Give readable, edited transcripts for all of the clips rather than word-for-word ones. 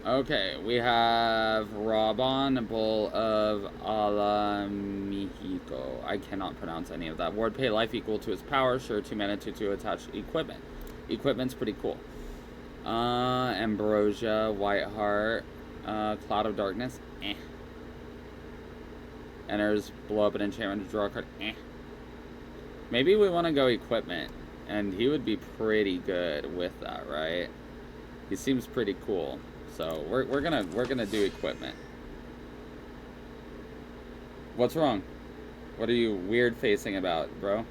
Okay, we have Raban, Bull of Alamihico. I cannot pronounce any of that. Ward pay life equal to his power. Sure, 2 mana, 2/2 attached equipment. Equipment's pretty cool. Ambrosia, Whiteheart, Cloud of Darkness, Enters, blow up an enchantment to draw a card, Maybe we want to go equipment, and he would be pretty good with that, right? He seems pretty cool. So we're gonna do equipment. What's wrong? What are you weird facing about, bro?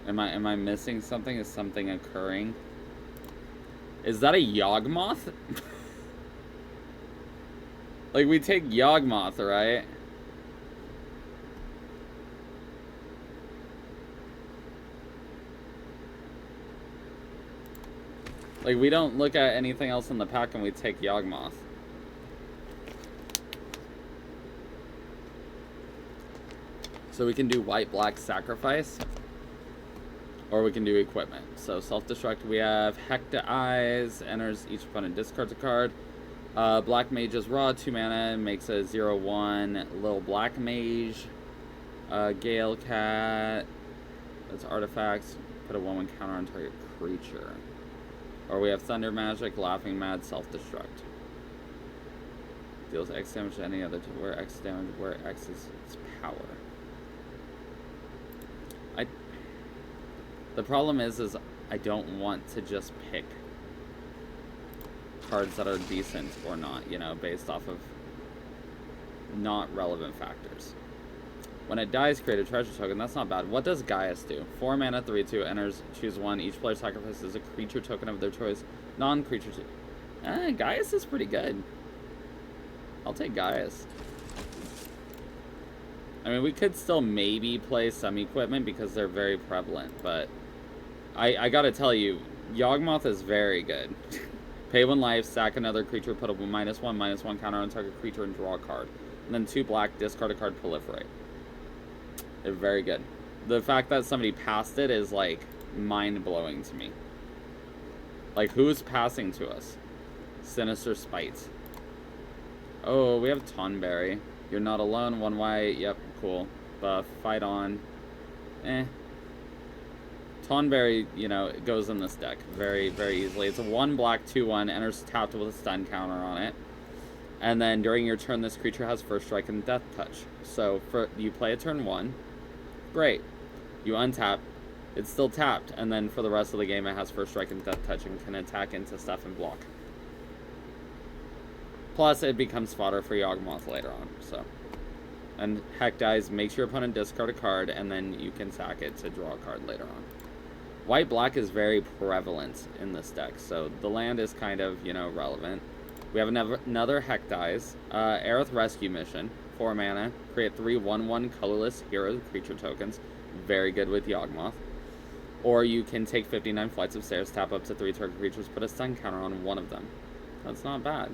Am I missing something? Is something occurring? Is that a Yawgmoth? Like, we take Yawgmoth, right? Like, we don't look at anything else in the pack and we take Yawgmoth. So we can do white-black sacrifice. Or we can do equipment. So self-destruct, we have Hecta Eyes, enters each opponent, discards a card. Black Mage is raw, 2 mana, makes a 0/1 little black mage. Gale Cat, that's artifacts, put a 1/1 counter on target creature. Or we have Thunder Magic, Laughing Mad, self-destruct. Deals X damage to any other, where X damage, where X is its power. The problem is I don't want to just pick cards that are decent or not, you know, based off of not relevant factors. When it dies, create a treasure token. That's not bad. What does Gaius do? 4 mana, 3/2, enters, choose 1. Each player sacrifices a creature token of their choice. Non-creature Gaius is pretty good. I'll take Gaius. I mean, we could still maybe play some equipment because they're very prevalent, but I gotta tell you, Yawgmoth is very good. Pay 1 life, sack another creature, put a -1/-1 counter on target creature, and draw a card. And then 2 black, discard a card, proliferate. They're very good. The fact that somebody passed it is, like, mind-blowing to me. Like, who's passing to us? Sinister Spite. Oh, we have Tonberry. You're not alone, 1 white, yep, cool. Buff, fight on. Tonberry, you know, it goes in this deck very, very easily. It's a 1 black, 2/1, enters tapped with a stun counter on it. And then during your turn, this creature has first strike and death touch. So you play a turn 1, great. You untap, it's still tapped, and then for the rest of the game, it has first strike and death touch and can attack into stuff and block. Plus, it becomes fodder for Yawgmoth later on, so. And Heck dies, makes your opponent discard a card, and then you can sack it to draw a card later on. White-black is very prevalent in this deck, so the land is kind of, you know, relevant. We have another Heck dies. Aerith Rescue Mission, 4 mana, create 3 1/1 colorless hero creature tokens. Very good with Yawgmoth. Or you can take 59 Flights of Stairs, tap up to 3 target creatures, put a stun counter on one of them. That's not bad.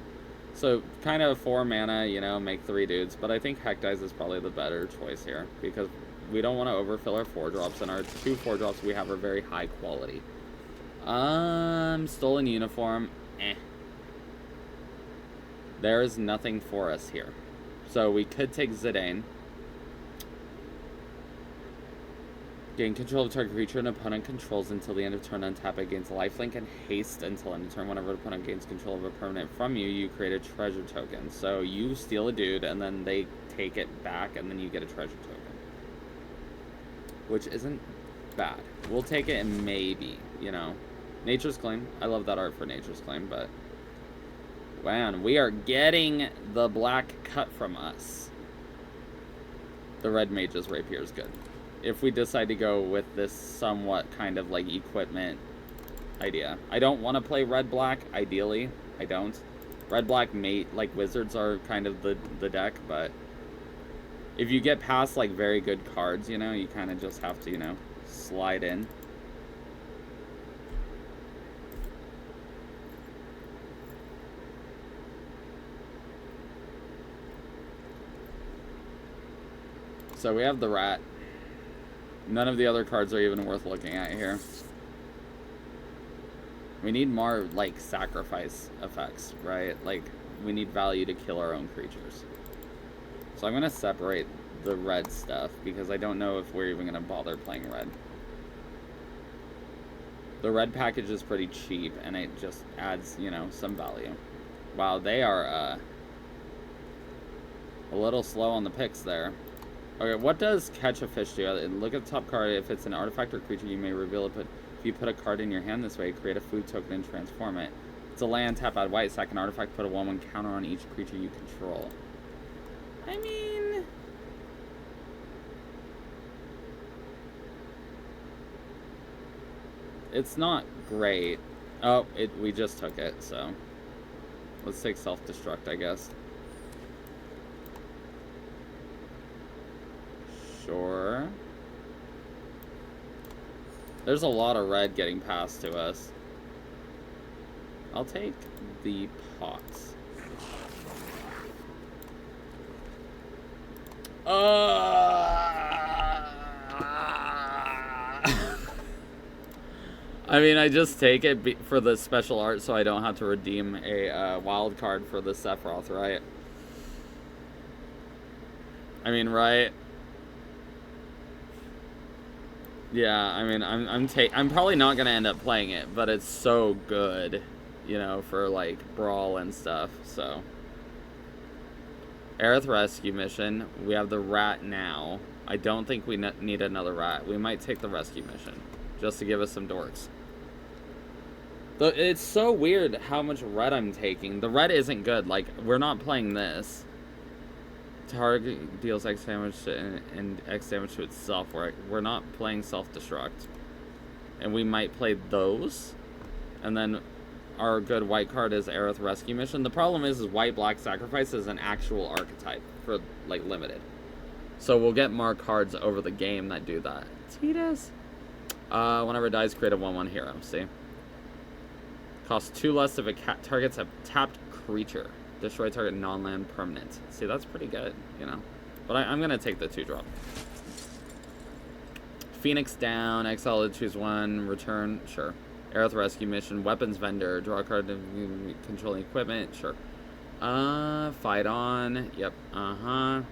So, kind of 4 mana, you know, make 3 dudes, but I think Heck dies is probably the better choice here, because we don't want to overfill our 4-drops, and our 2 4-drops we have are very high quality. Stolen Uniform, There is nothing for us here. So we could take Zidane. Gain control of target creature an opponent controls until the end of turn, untap it, gains lifelink and haste until end of turn. Whenever an opponent gains control of a permanent from you, you create a treasure token. So you steal a dude, and then they take it back, and then you get a treasure token. Which isn't bad. We'll take it and maybe, you know. Nature's Claim. I love that art for Nature's Claim, but man, we are getting the black cut from us. The red mage's rapier is good. If we decide to go with this somewhat kind of like equipment idea. I don't want to play red-black, ideally. I don't. Red-black mate, like wizards are kind of the deck, but if you get past like very good cards, you know, you kind of just have to, you know, slide in. So we have the rat. None of the other cards are even worth looking at here. We need more, like, sacrifice effects, right? Like, we need value to kill our own creatures. So I'm going to separate the red stuff, because I don't know if we're even going to bother playing red. The red package is pretty cheap, and it just adds, you know, some value. Wow, they are, a little slow on the picks there. Okay, what does Catch a Fish do? Look at the top card. If it's an artifact or creature, you may reveal it, but if you put a card in your hand this way, create a food token and transform it. It's a land, tap, add white, sack an artifact, put a 1/1 counter on each creature you control. I mean... it's not great. Oh, we just took it, so... let's take self-destruct, I guess. Sure. There's a lot of red getting passed to us. I'll take the pots. I mean, I just take it for the special art so I don't have to redeem a wild card for the Sephiroth, right? I mean, right? Yeah, I mean, I'm probably not gonna end up playing it, but it's so good, you know, for like Brawl and stuff. So, Aerith rescue mission. We have the rat now. I don't think we need another rat. We might take the rescue mission just to give us some dorks. It's so weird how much red I'm taking. The red isn't good. Like, we're not playing this. Target deals X damage and X damage to itself. We're not playing self-destruct. And we might play those. And then our good white card is Aerith Rescue Mission. The problem is white-black sacrifice is an actual archetype for, like, limited. So we'll get more cards over the game that do that. Titas. Whenever it dies, create a 1/1 hero. See? Costs 2 less if it targets a tapped creature. Destroy target non-land permanent. See, that's pretty good, you know. But I'm going to take the 2-drop. Phoenix down. Exile to choose 1. Return. Sure. Aerith Rescue Mission. Weapons Vendor. Draw a card to controlling equipment. Sure. Fight on. Yep. I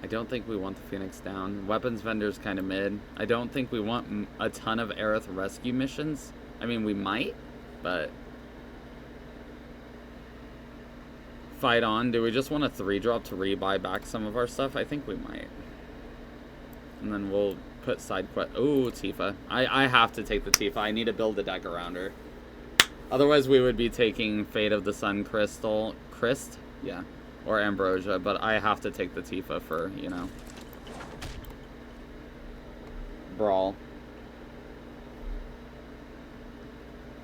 don't think we want the Phoenix down. Weapons Vendor's kind of mid. I don't think we want a ton of Aerith Rescue Missions. I mean, we might. But fight on. Do we just want a 3-drop to rebuy back some of our stuff? I think we might. And then we'll put side quest. Ooh, Tifa. I have to take the Tifa. I need to build a deck around her. Otherwise, we would be taking Fate of the Sun Crystal. Yeah. Or Ambrosia. But I have to take the Tifa for, you know, Brawl.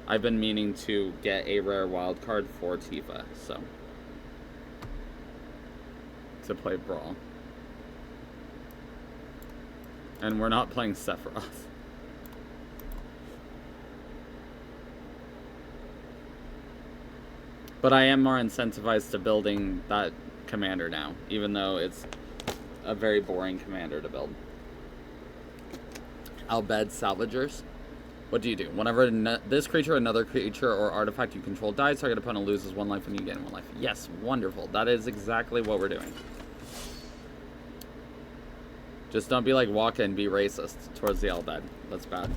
I've been meaning to get a rare wild card for Tifa, so. To play Brawl. And we're not playing Sephiroth. But I am more incentivized to building that commander now, even though it's a very boring commander to build. Albed Salvagers. What do you do? Whenever this creature, another creature, or artifact you control dies, target opponent loses 1 life and you gain 1 life. Yes, wonderful. That is exactly what we're doing. Just don't be like Waka and be racist towards the Albed. That's bad.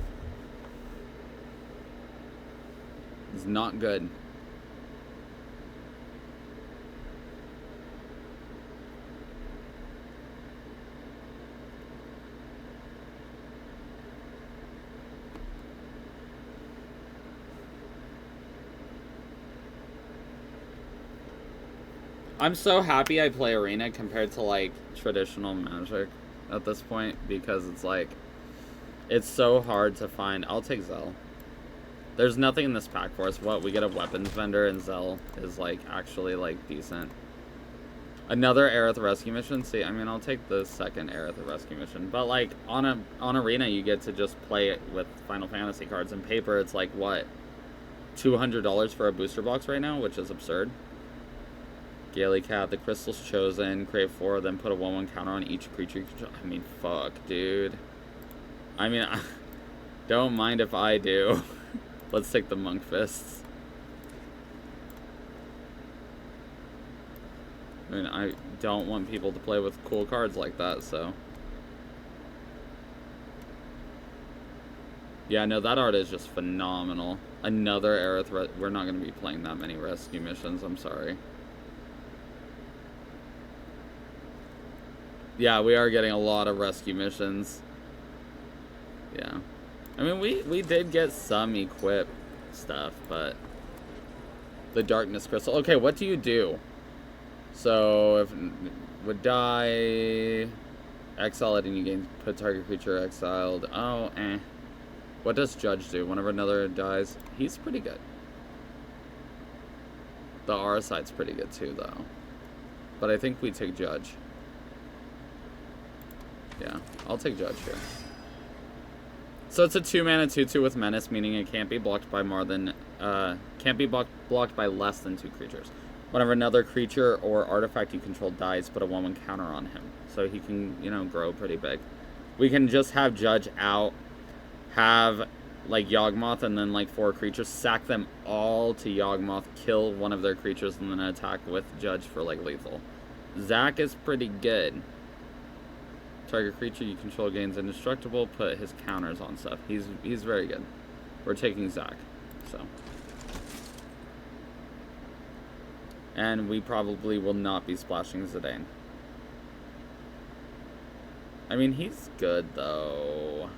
It's not good. I'm so happy I play Arena compared to, like, traditional Magic at this point, because it's, like, it's so hard to find. I'll take Zell. There's nothing in this pack for us. What? We get a Weapons Vendor, and Zell is, like, actually, like, decent. Another Aerith Rescue Mission? See, I mean, I'll take the second Aerith Rescue Mission. But, like, on Arena, you get to just play it with Final Fantasy cards. In paper, it's, like, what? $200 for a booster box right now, which is absurd. Gaily Cat, the Crystal's Chosen, create 4, then put a 1/1 counter on each creature you control. I mean, fuck, dude. I mean, Don't mind if I do. Let's take the Monk Fists. I mean, I don't want people to play with cool cards like that, so. Yeah, no, that art is just phenomenal. Another Aerith. We're not going to be playing that many rescue missions, I'm sorry. Yeah, we are getting a lot of rescue missions. Yeah. I mean, we did get some equip stuff, but... The Darkness Crystal. Okay, what do you do? So, if... Would die... Exile it and you gain... Put target creature exiled. Oh, eh. What does Judge do? Whenever another dies, he's pretty good. The R side's pretty good too, though. But I think we take Judge. Yeah, I'll take Judge here. So it's a 2-mana 2/2 with Menace, meaning it can't be blocked by more than can't be blocked by less than 2 creatures. Whenever another creature or artifact you control dies, put a 1/1 counter on him, so he can, you know, grow pretty big. We can just have Judge out, have like Yawgmoth and then like 4 creatures, sack them all to Yawgmoth, kill one of their creatures, and then attack with Judge for like lethal. Zac is pretty good. Target creature you control gains indestructible, put his counters on stuff. He's very good. We're taking Zac, so. And we probably will not be splashing Zidane. I mean, he's good, though.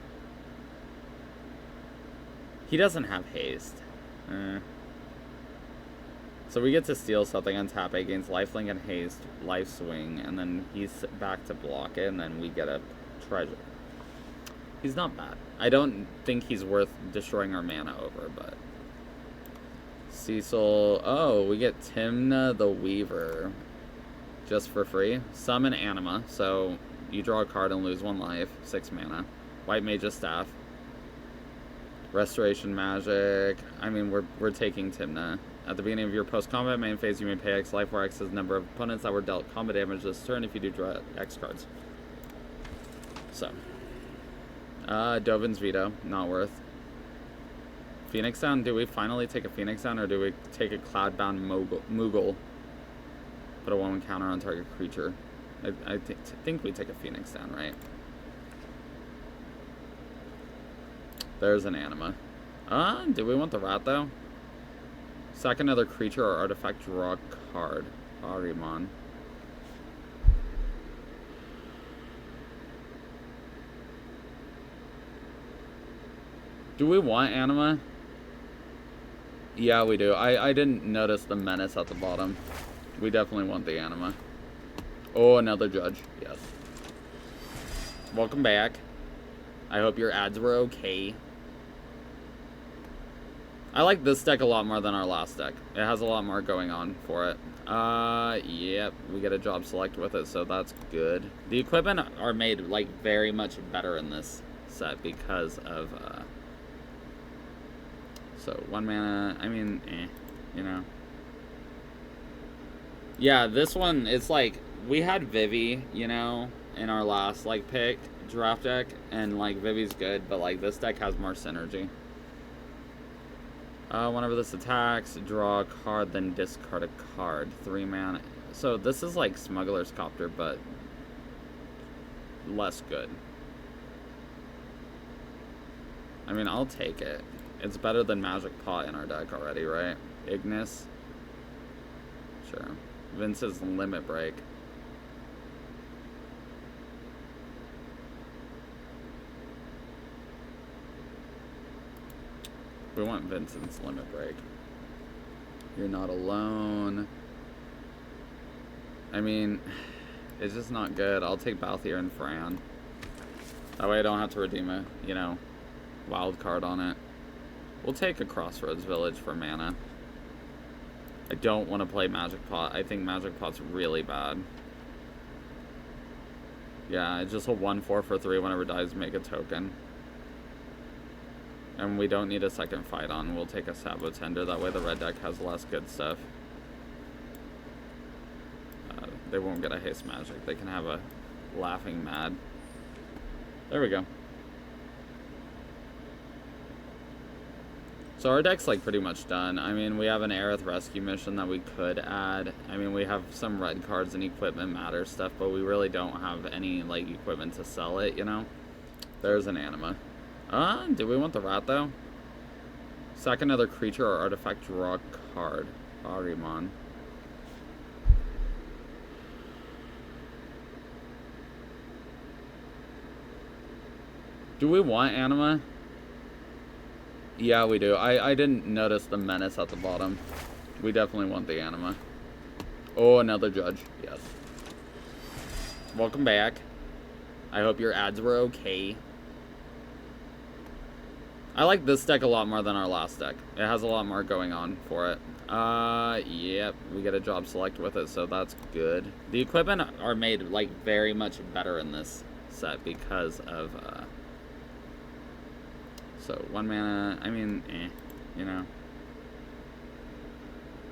He doesn't have haste. So we get to steal something on tap. It gains lifelink and haste, life swing, and then he's back to block it, and then we get a treasure. He's not bad. I don't think he's worth destroying our mana over, but... Cecil... Oh, we get Tymna the Weaver. Just for free. Summon Anima, so you draw a card and lose 1 life. 6 mana. White Mage's Staff. Restoration Magic. I mean, we're taking Tymna. At the beginning of your post-combat main phase, you may pay X life, where X is the number of opponents that were dealt combat damage this turn if you do draw X cards. So. Dovin's Veto. Not worth. Phoenix Down. Do we finally take a Phoenix Down, or do we take a Cloudbound Moogle? Put a 1/1 counter on target creature. I think we take a Phoenix Down, right? There's an Anima. Do we want the Rat, though? Sack another creature or artifact, draw a card. Ahriman. Do we want Anima? Yeah, we do. I didn't notice the Menace at the bottom. We definitely want the Anima. Oh, another Judge. Yes. Welcome back. I hope your ads were okay. I like this deck a lot more than our last deck. It has a lot more going on for it. Yep, we get a job select with it, so that's good. The equipment are made, like, very much better in this set because of, So, 1 mana, I mean, you know. Yeah, this one, it's like, we had Vivi, you know, in our last, like, pick, draft deck, and, like, Vivi's good, but, like, this deck has more synergy. Whenever this attacks, draw a card, then discard a card. 3 mana. So this is like Smuggler's Copter, but less good. I mean, I'll take it. It's better than Magic Pot in our deck already, right? Ignis. Sure. Vince's Limit Break. We want Vincent's Limit Break. You're not alone. I mean, it's just not good. I'll take Balthier and Fran. That way I don't have to redeem a, you know, wild card on it. We'll take a Crossroads Village for mana. I don't want to play Magic Pot. I think Magic Pot's really bad. Yeah, it's just a 1/4 for 3. Whenever dies, make a token. And we don't need a second fight on. We'll take a Sabo Tender. That way the red deck has less good stuff. They won't get a Haste Magic. They can have a Laughing Mad. There we go. So our deck's like pretty much done. I mean, we have an Aerith rescue mission that we could add. I mean, we have some red cards and equipment matter stuff, but we really don't have any like equipment to sell it, you know? There's an anima. Do we want the rat though? Sack another creature or artifact, draw a card. Agumon. Do we want anima? Yeah, we do. I didn't notice the menace at the bottom. We definitely want the anima. Oh, another judge. Yes. Welcome back. I hope your ads were okay. I like this deck a lot more than our last deck. It has a lot more going on for it. Yep, we get a job select with it, so that's good. The equipment are made, like, very much better in this set because of, so, 1 mana, I mean, you know.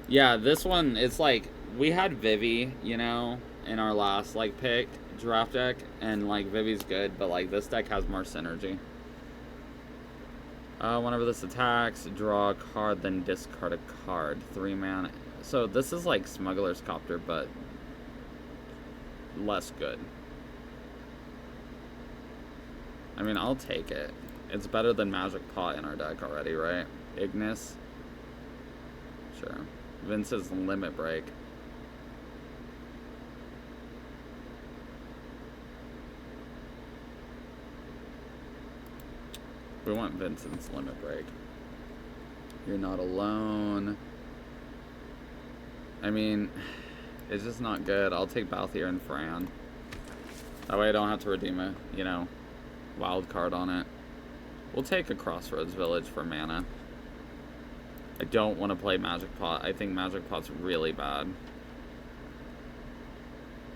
Yeah, this one, it's like, we had Vivi, you know, in our last, like, pick, draft deck, and, like, Vivi's good, but, like, this deck has more synergy. Whenever this attacks, draw a card, then discard a card. 3 mana. So, this is like Smuggler's Copter, but less good. I mean, I'll take it. It's better than Magic Pot in our deck already, right? Ignis. Sure. Vince's Limit Break. We want Vincent's Limit Break. You're not alone. I mean, it's just not good. I'll take Balthier and Fran. That way I don't have to redeem a, you know, wild card on it. We'll take a Crossroads Village for mana. I don't want to play Magic Pot. I think Magic Pot's really bad.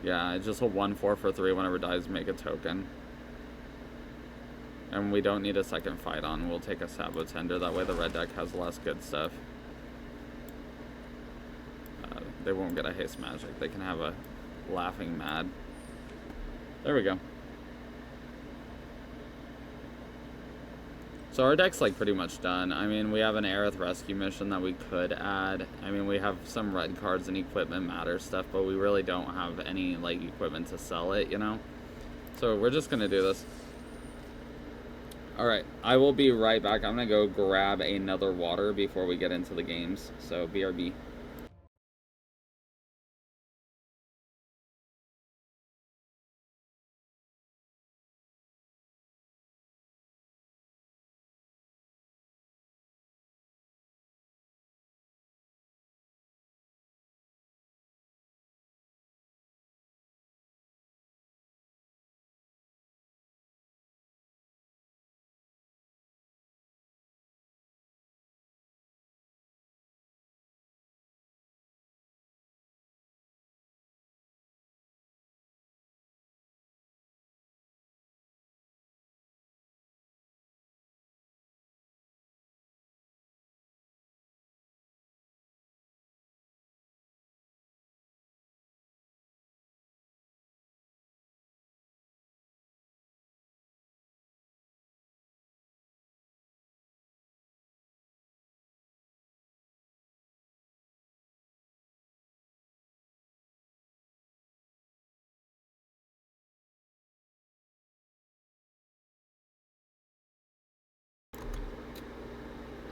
Yeah, it's just a 1/4 for 3. Whenever it dies, make a token. And we don't need a second fight on. We'll take a Sabo Tender. That way the red deck has less good stuff. They won't get a Haste Magic. They can have a Laughing Mad. There we go. So our deck's like pretty much done. I mean, we have an Aerith rescue mission that we could add. I mean, we have some red cards and equipment matter stuff, but we really don't have any like equipment to sell it, you know? So we're just gonna do this. Alright, I will be right back. I'm gonna go grab another water before we get into the games. So BRB.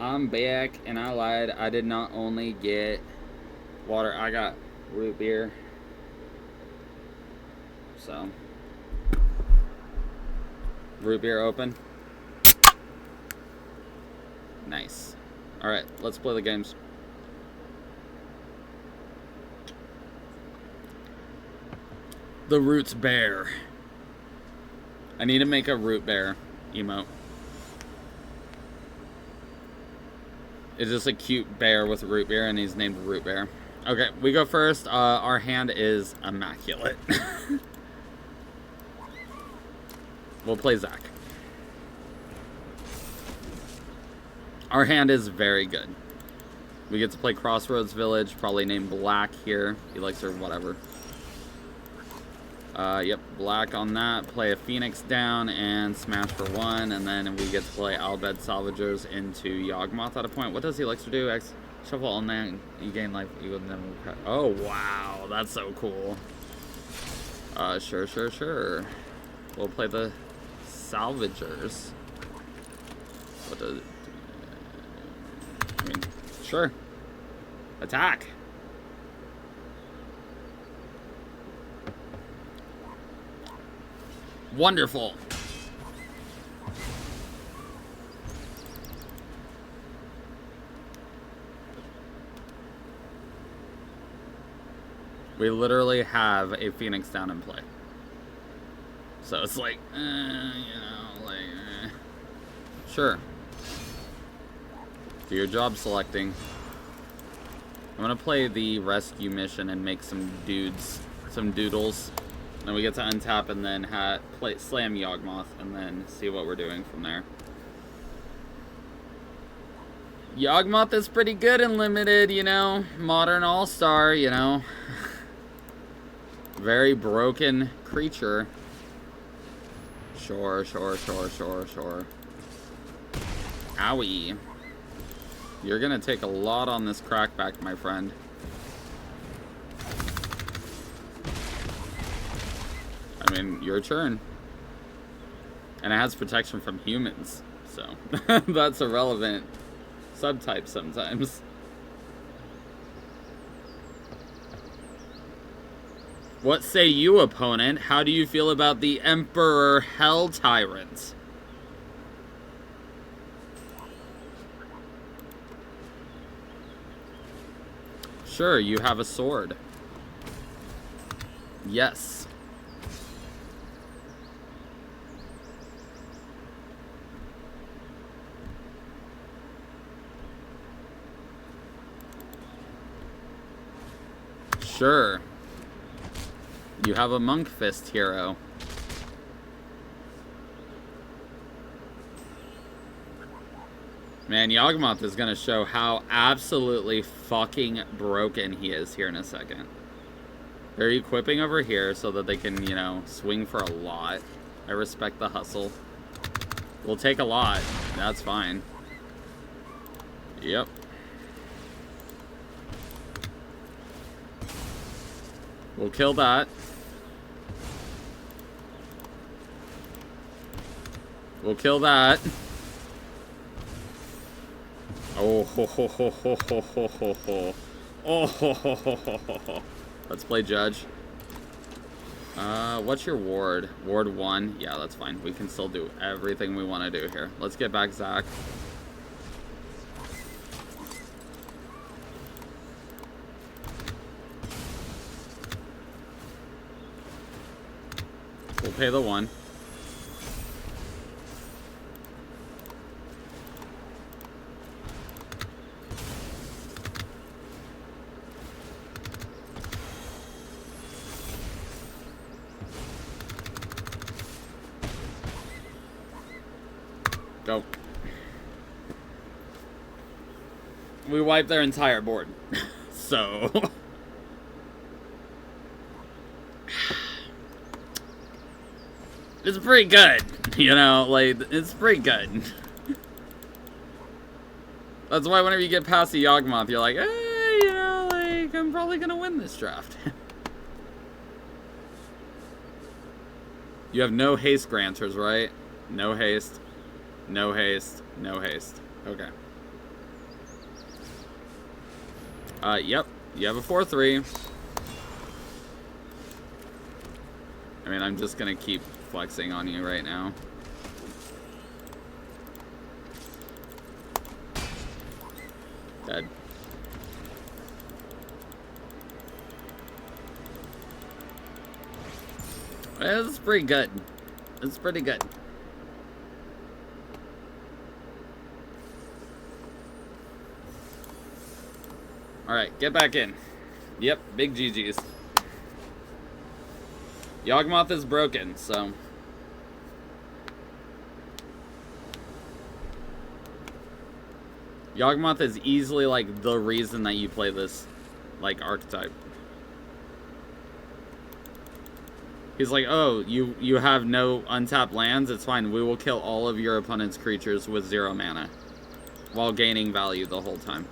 I'm back, and I lied. I did not only get water, I got root beer. So, root beer open. Nice. Alright, let's play the games. The Roots Bear. I need to make a root bear emote. It's just a cute bear with root beer, and he's named Root Bear. Okay, we go first. Our hand is immaculate. We'll play Zach. Our hand is very good. We get to play Crossroads Village, probably named Black here. He likes her whatever. Yep, black on that. Play a Phoenix down and smash for 1, and then we get to play Al Bhed Salvagers into Yawgmoth at a point. What does the Elixir do? X shuffle all night. You gain life. Oh wow, that's so cool. Sure. We'll play the Salvagers. What does it do? I mean, sure. Attack. Wonderful. We literally have a Phoenix down in play. So it's like, you know, like, sure. Do your job selecting. I'm gonna play the rescue mission and make some doodles. Then we get to untap and then slam Yawgmoth and then see what we're doing from there. Yawgmoth is pretty good in limited, you know. Modern all-star, you know. Very broken creature. Sure. Owie. You're gonna take a lot on this crackback, my friend. I mean, your turn. And it has protection from humans, so that's a relevant subtype sometimes. What say you, opponent? How do you feel about the Emperor Hell Tyrant? Sure, you have a sword. Yes. Sure. You have a Monk Fist hero. Man, Yawgmoth is going to show how absolutely fucking broken he is here in a second. They're equipping over here so that they can, you know, swing for a lot. I respect the hustle. We'll take a lot. That's fine. Yep. We'll kill that. We'll kill that. Oh ho ho ho ho ho ho ho ho. Oh ho ho ho ho ho. Let's play Judge. What's your ward? Ward 1? Yeah, that's fine. We can still do everything we want to do here. Let's get back Zach. We'll pay the 1. Go. We wiped their entire board. So... it's pretty good. You know, like, it's pretty good. That's why whenever you get past the Yawgmoth, you're like, hey, you know, like, I'm probably gonna win this draft. You have no haste granters, right? No haste. No haste. No haste. Okay. Yep. You have a 4/3. I mean, I'm just gonna keep flexing on you right now. Dead. It's pretty good. It's pretty good. Alright, get back in. Yep, big GG's. Yawgmoth is broken, so... Yawgmoth is easily, like, the reason that you play this, like, archetype. He's like, oh, you have no untapped lands? It's fine. We will kill all of your opponent's creatures with 0 mana while gaining value the whole time.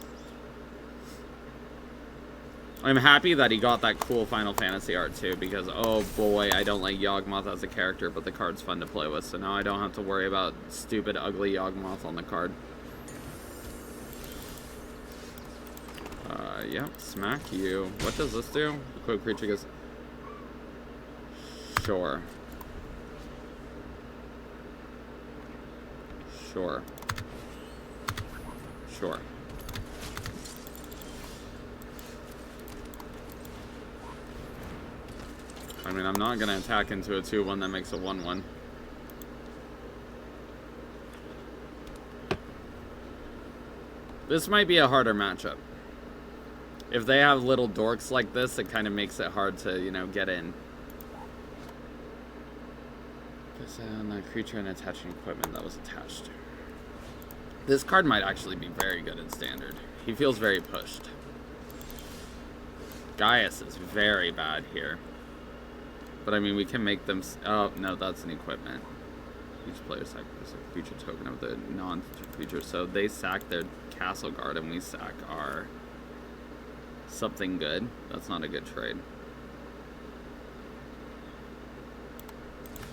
I'm happy that he got that cool Final Fantasy art too, because oh boy, I don't like Yawgmoth as a character, but the card's fun to play with, so now I don't have to worry about stupid, ugly Yawgmoth on the card. Yep, smack you. What does this do? The quick creature goes... Sure. Sure. Sure. I mean, I'm not going to attack into a 2-1 that makes a 1-1. This might be a harder matchup. If they have little dorks like this, it kind of makes it hard to, you know, get in. Because the creature and attaching equipment that was attached. This card might actually be very good in Standard. He feels very pushed. Gaius is very bad here. But I mean, we can make them... Oh, no, that's an equipment. Each player sacrifices a creature token of the non-creature. So they sack their Castle Guard and we sack our... something good. That's not a good trade.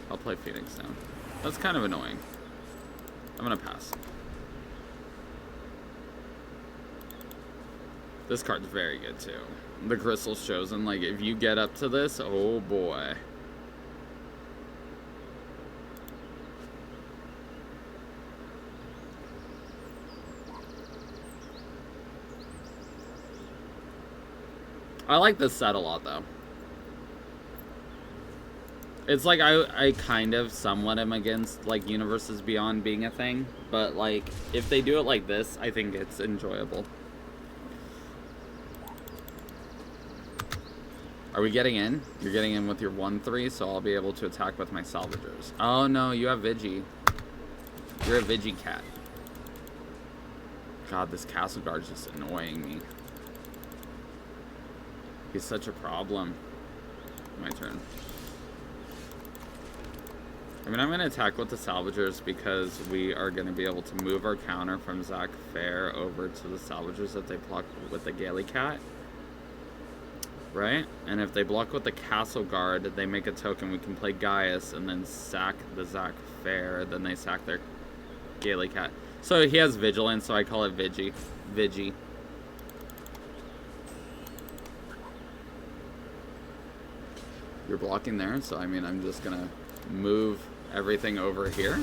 I'll play Phoenix Down. That's kind of annoying. I'm gonna pass. This card's very good too. The Crystal's Chosen. Like, if you get up to this, oh boy. I like this set a lot, though. It's like I kind of somewhat am against, like, Universes Beyond being a thing. But, like, if they do it like this, I think it's enjoyable. Are we getting in? You're getting in with your 1-3, so I'll be able to attack with my Salvagers. Oh, no, you have Vigi. You're a Vigi cat. God, this Castle Guard's just annoying me. He's such a problem. My turn. I mean, I'm going to attack with the Salvagers because we are going to be able to move our counter from Zac Fair over to the Salvagers if they block with the Gaily Cat. Right? And if they block with the Castle Guard, they make a token. We can play Gaius and then sack the Zac Fair. Then they sack their Gaily Cat. So he has Vigilance, so I call it Vigi. Vigi. You're blocking there, so I mean, I'm just gonna move everything over here.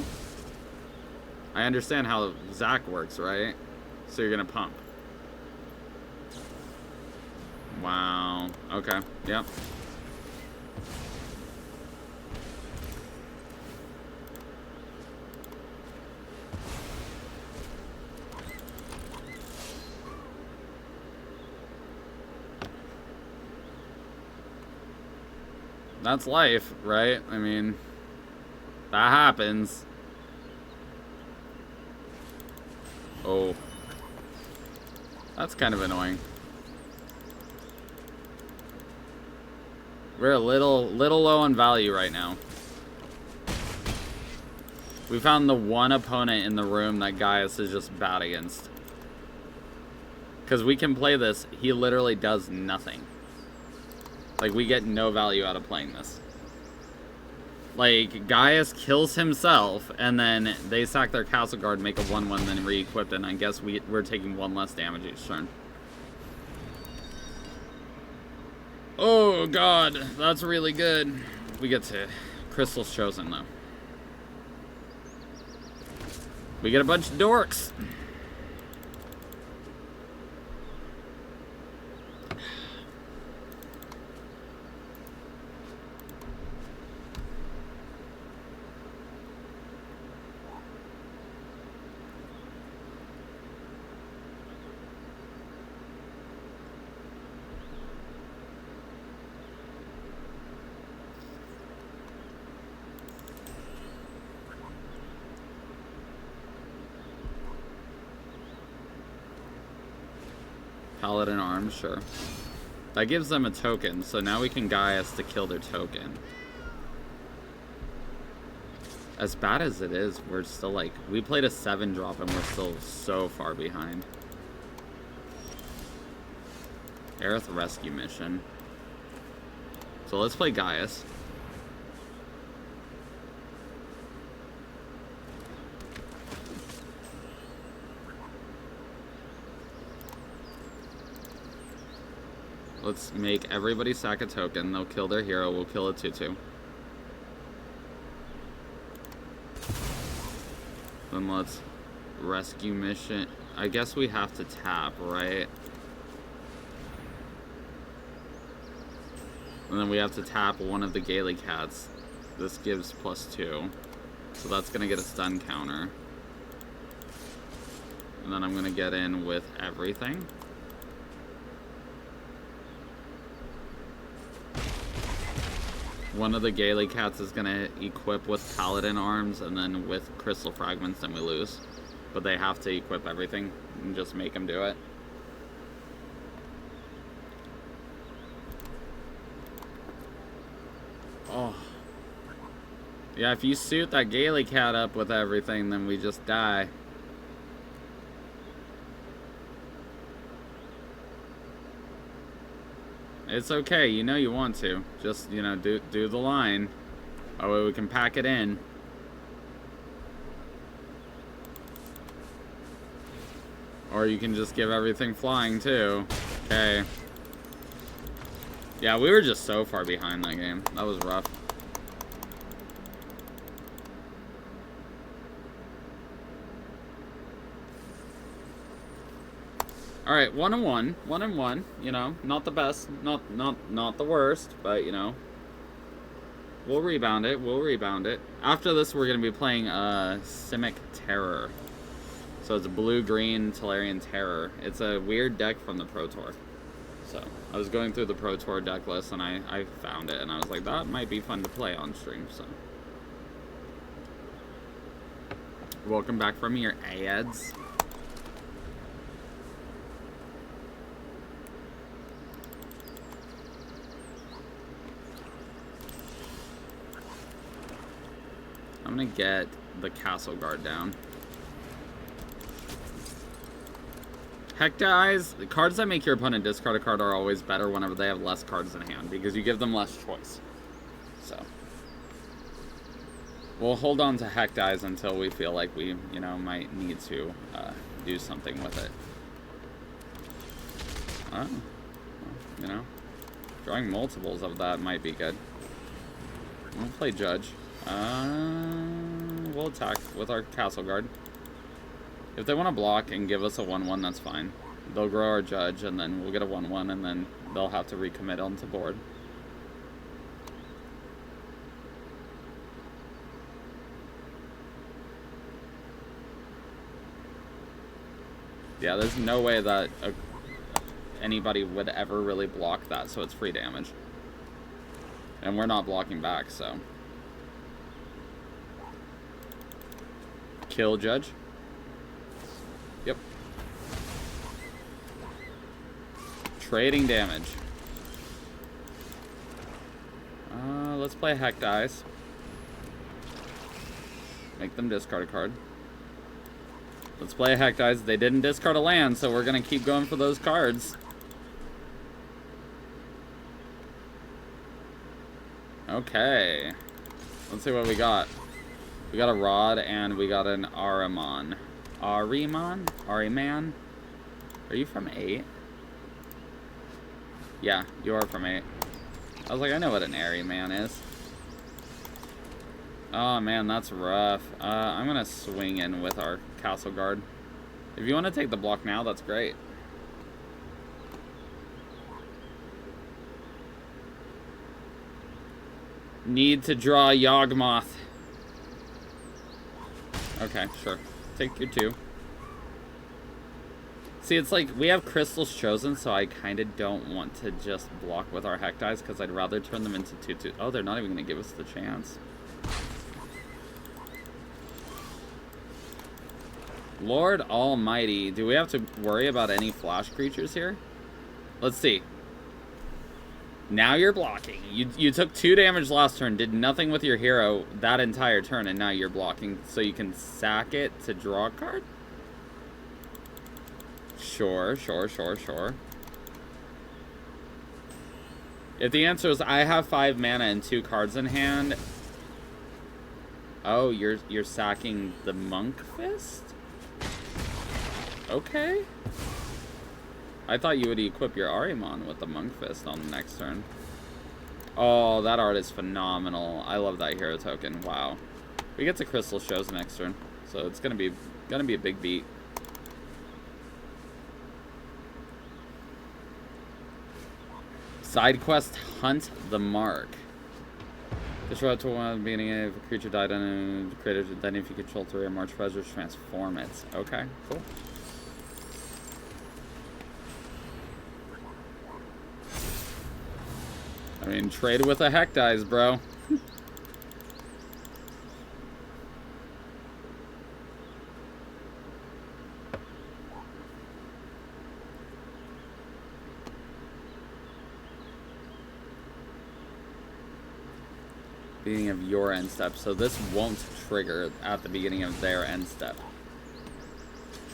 I understand how Zac works, right? So you're gonna pump. Wow. Okay. Yep. That's life, right? I mean, that happens. Oh. That's kind of annoying. We're a little low on value right now. We found the one opponent in the room that Gaius is just bad against. Because we can play this, he literally does nothing. Like, we get no value out of playing this. Like, Gaius kills himself, and then they sack their Castle Guard, make a 1-1, then re-equip it, and I guess we're taking 1 less damage each turn. Oh, God. That's really good. We get to Crystal's Chosen, though. We get a bunch of dorks. Paladin Arms, sure. That gives them a token, so now we can Gaius to kill their token. As bad as it is, we're still like, we played a 7 drop and we're still so far behind. Aerith rescue mission. So let's play Gaius. Let's make everybody sack a token. They'll kill their hero. We'll kill a 2/2. Then let's rescue mission. I guess we have to tap, right? And then we have to tap one of the Gaily Cats. This gives +2. So that's going to get a stun counter. And then I'm going to get in with everything. One of the Gaily Cats is going to equip with Paladin Arms, and then with Crystal Fragments, then we lose. But they have to equip everything and just make them do it. Oh. Yeah, if you suit that Gaily Cat up with everything, then we just die. It's okay, you know you want to. Just, you know, do the line. Oh, way we can pack it in. Or you can just give everything flying, too. Okay. Yeah, we were just so far behind that game. That was rough. All right, 1-1, 1-1. You know, not the best, not the worst, but you know, we'll rebound it. We'll rebound it. After this, we're gonna be playing Simic Terror. So it's blue-green Tolarian Terror. It's a weird deck from the Pro Tour. So I was going through the Pro Tour deck list and I found it and I was like, that might be fun to play on stream. So welcome back from your ads. I'm gonna get the Castle Guard down. Hecta Eyes, the cards that make your opponent discard a card are always better whenever they have less cards in hand, because you give them less choice. So we'll hold on to Hecta Eyes until we feel like we, you know, might need to do something with it. Oh, you know, drawing multiples of that might be good. We'll play Judge. We'll attack with our Castle Guard. If they want to block and give us a 1/1, that's fine. They'll grow our Judge, and then we'll get a 1/1, and then they'll have to recommit onto board. Yeah, there's no way that anybody would ever really block that, so it's free damage. And we're not blocking back, so... Kill Judge. Yep. Trading damage. Let's play Hecta Eyes. Make them discard a card. Let's play Hecta Eyes. They didn't discard a land, so we're gonna keep going for those cards. Okay. Let's see what we got. We got a Rod and we got an Ahriman. Ahriman? Ahriman? Are you from 8? Yeah, you are from 8. I was like, I know what an Ahriman is. Oh man, that's rough. I'm gonna swing in with our Castle Guard. If you want to take the block now, that's great. Need to draw Yawgmoth. Okay, sure. Take your 2. See, it's like, we have Crystals Chosen, so I kind of don't want to just block with our Hecta Eyes, because I'd rather turn them into 2/2. Oh, they're not even going to give us the chance. Lord Almighty. Do we have to worry about any flash creatures here? Let's see. Now you're blocking. You took 2 damage last turn, did nothing with your hero that entire turn, and now you're blocking. So you can sack it to draw a card? Sure. If the answer is I have 5 mana and 2 cards in hand... Oh, you're sacking the Monk Fist? Okay. I thought you would equip your Ahriman with the Monk Fist on the next turn. Oh, that art is phenomenal. I love that hero token. Wow. We get to Crystal Shows next turn, so it's gonna be a big beat. Side quest: Hunt the Mark. Destroy to one at the beginning if a creature died on a creator, then if you control 3 or more treasures, transform it. Okay, cool. I mean, trade with a Heck Dies, bro. Beginning of your end step, so this won't trigger at the beginning of their end step.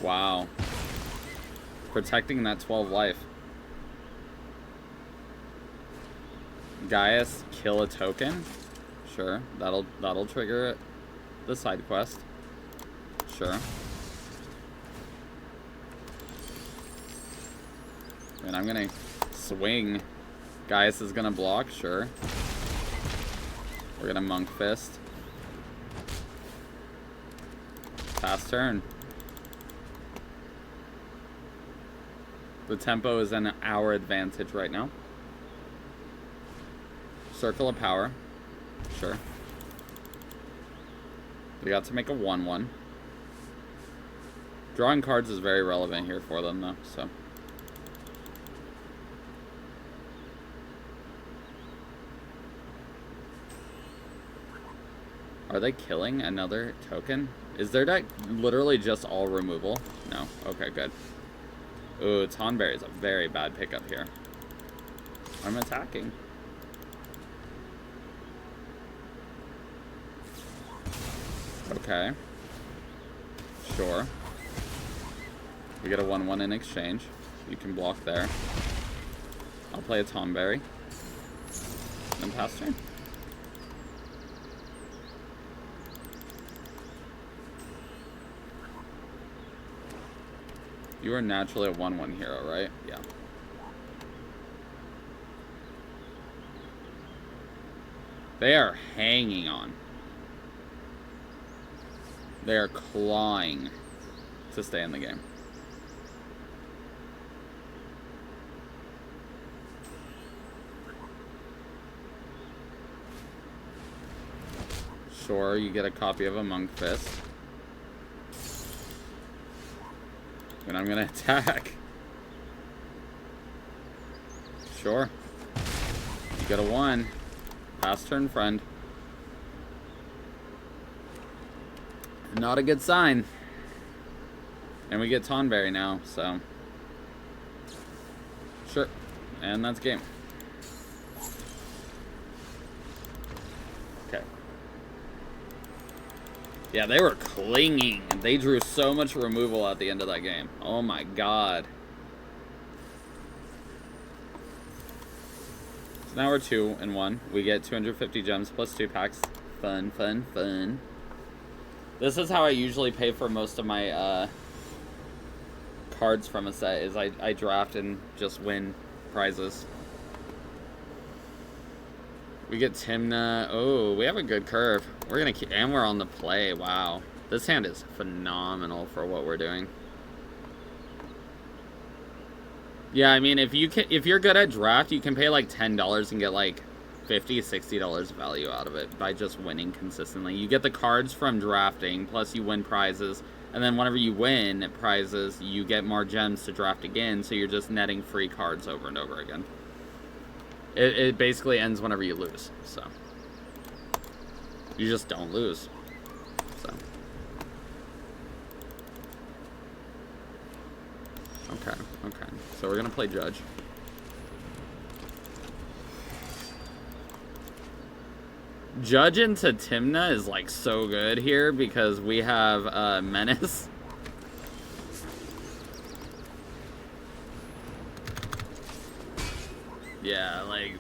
Wow. Protecting that 12 life. Gaius, kill a token. Sure, that'll trigger the side quest. Sure. And I'm gonna swing. Gaius is gonna block. Sure. We're gonna Monk Fist. Pass turn. The tempo is in our advantage right now. Circle of Power. Sure. We got to make a 1/1. Drawing cards is very relevant here for them, though, so. Are they killing another token? Is their deck literally just all removal? No. Okay, good. Ooh, Tonberry is a very bad pickup here. I'm attacking. Okay. Sure. We get a 1/1 in exchange. You can block there. I'll play a Tonberry. And pass turn. You are naturally a 1/1 hero, right? Yeah. They are hanging on. They are clawing to stay in the game. Sure, you get a copy of a Monk Fist. And I'm gonna attack. Sure. You get a 1. Pass turn, friend. Not a good sign. And we get Tonberry now, so. Sure. And that's game. Okay. Yeah, they were clinging. They drew so much removal at the end of that game. Oh my god. So now we're 2-1. We get 250 gems plus 2 packs. Fun, fun, fun. This is how I usually pay for most of my cards from a set, is I draft and just win prizes. We get Tymna. Oh, we have a good curve. We're gonna keep, and we're on the play. Wow, this hand is phenomenal for what we're doing. Yeah, I mean, if you're good at draft, you can pay like $10 and get like $50, $60 value out of it by just winning consistently. You get the cards from drafting, plus you win prizes, and then whenever you win prizes, you get more gems to draft again, so you're just netting free cards over and over again. It basically ends whenever you lose, so. You just don't lose, so. Okay, so we're gonna play Judge. Judge into Tymna is like so good here because we have Menace. Yeah, like,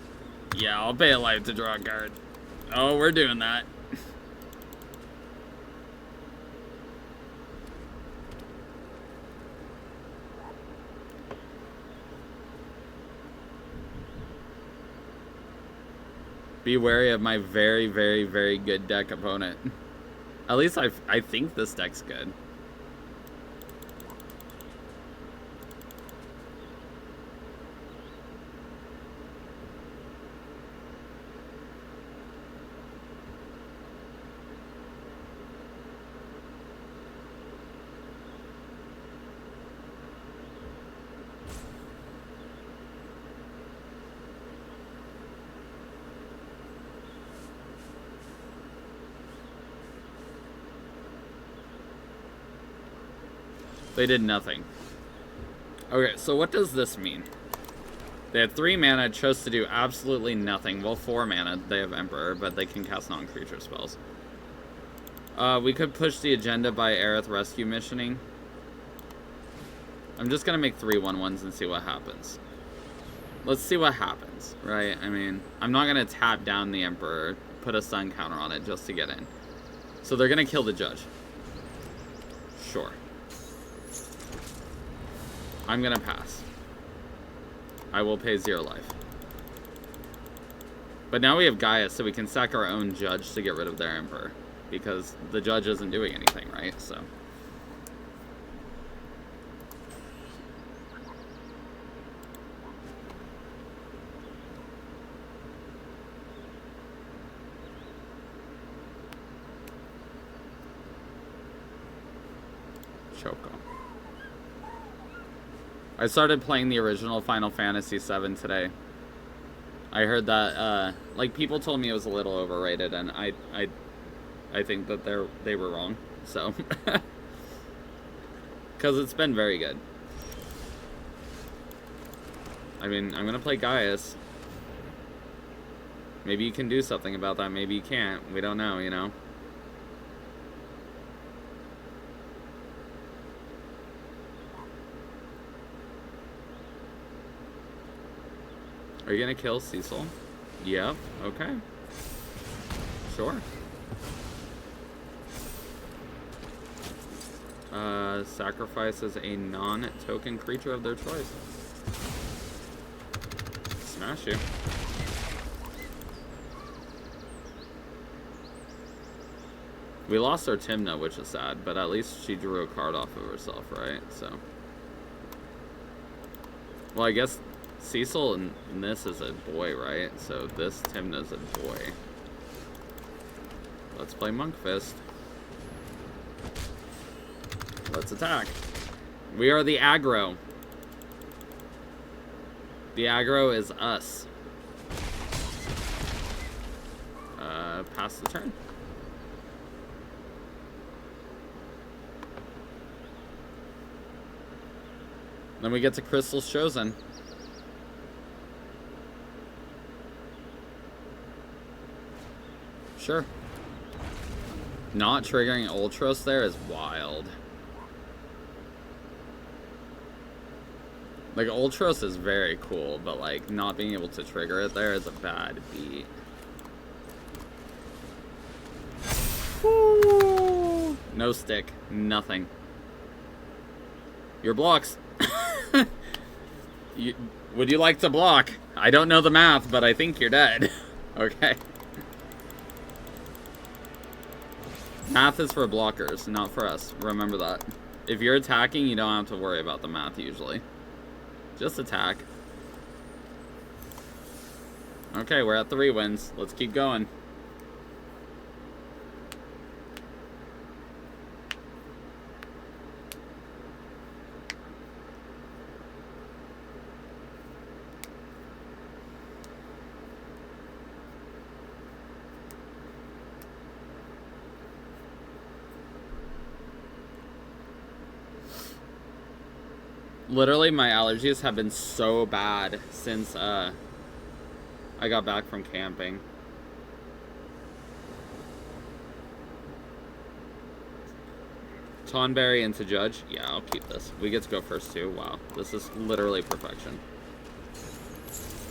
yeah, I'll pay a life to draw a card. Oh, we're doing that. Be wary of my very, very, very good deck opponent. At least I think this deck's good. They did nothing. Okay, so what does this mean? They had 3 mana, chose to do absolutely nothing. Well, 4 mana, they have Emperor, but they can cast non-creature spells. We could push the agenda by Aerith rescue missioning. I'm just gonna make 3 1/1s and see what happens. Let's see what happens, right? I mean, I'm not gonna tap down the Emperor, put a sun counter on it just to get in. So they're gonna kill the Judge. Sure. I'm gonna pass. I will pay 0 life. But now we have Gaia, so we can sack our own Judge to get rid of their Emperor. Because the Judge isn't doing anything, right? So. Choco. I started playing the original Final Fantasy VII today. I heard that, like, people told me it was a little overrated, and I think that they were wrong, so. Because it's been very good. I mean, I'm gonna play Gaius. Maybe you can do something about that, maybe you can't. We don't know, you know? Are you gonna kill Cecil? Yep, okay. Sure. Sacrifices a non-token creature of their choice. Smash you. We lost our Tymna, which is sad, but at least she drew a card off of herself, right? So. Well, I guess Cecil and this is a boy, right? So this Tymna's a boy. Let's play Monk Fist. Let's attack. We are the aggro. The aggro is us. Pass the turn. Then we get to Crystal's Chosen. Sure. Not triggering Ultros there is wild. Like, Ultros is very cool, but, like, not being able to trigger it there is a bad beat. Woo! No stick. Nothing. Your blocks. Would you like to block? I don't know the math, but I think you're dead. Okay. Math is for blockers, not for us. Remember that. If you're attacking, you don't have to worry about the math usually. Just attack. Okay, we're at 3 wins. Let's keep going. Literally, my allergies have been so bad since I got back from camping. Tonberry into Judge. Yeah, I'll keep this. We get to go first too. Wow, this is literally perfection.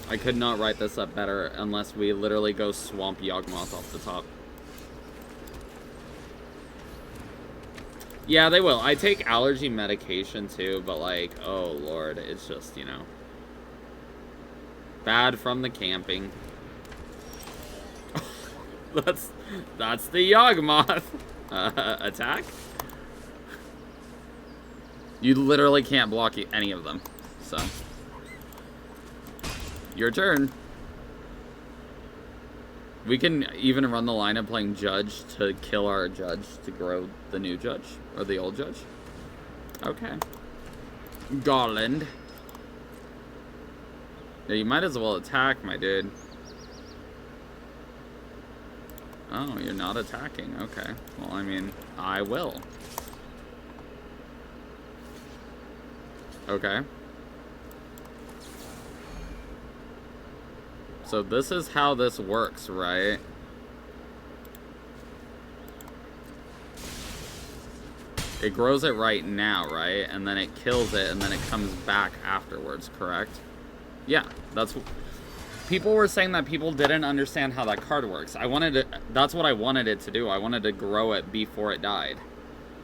I could not write this up better unless we literally go Swamp Yawgmoth off the top. Yeah, they will. I take allergy medication too, but like, oh lord, it's just, you know, bad from the camping. that's the Yawgmoth. Attack? You literally can't block any of them, so. Your turn. We can even run the lineup playing Judge to kill our Judge to grow the new Judge, or the old Judge. Okay. Garland. Yeah, you might as well attack, my dude. Oh, you're not attacking. Okay. Well, I mean, I will. Okay. So this is how this works, right? It grows it right now, right? And then it kills it, and then it comes back afterwards, correct? Yeah, that's... People were saying that people didn't understand how that card works. That's what I wanted it to do. I wanted to grow it before it died.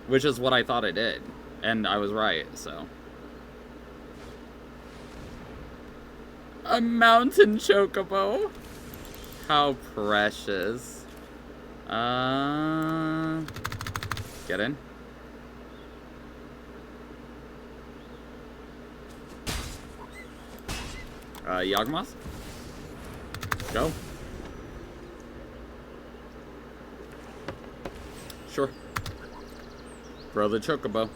Which is what I thought it did. And I was right, so... A mountain chocobo. How precious. Get in. Yawgmoth. Go. Sure. Throw the chocobo.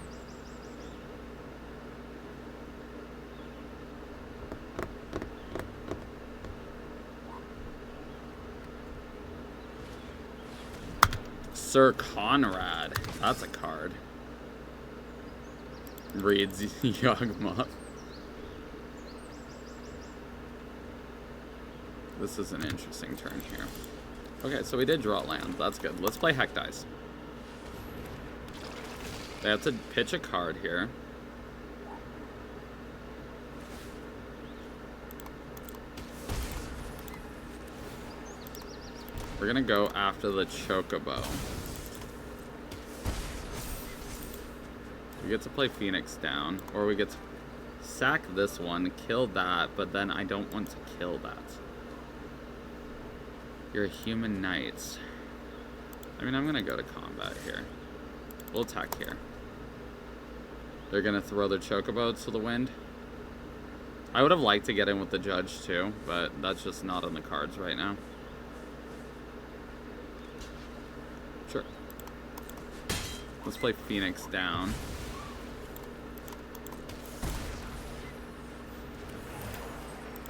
Sir Conrad. That's a card. Reads Yawgmoth. This is an interesting turn here. Okay, so we did draw land. That's good. Let's play Heck Dice. They have to pitch a card here. We're gonna go after the chocobo. We get to play Phoenix down, or we get to sack this one, kill that, but then I don't want to kill that. You're a human knight. I mean, I'm gonna go to combat here. We'll attack here. They're gonna throw their chocobo to the wind. I would have liked to get in with the Judge too, but that's just not on the cards right now. Sure. Let's play Phoenix down.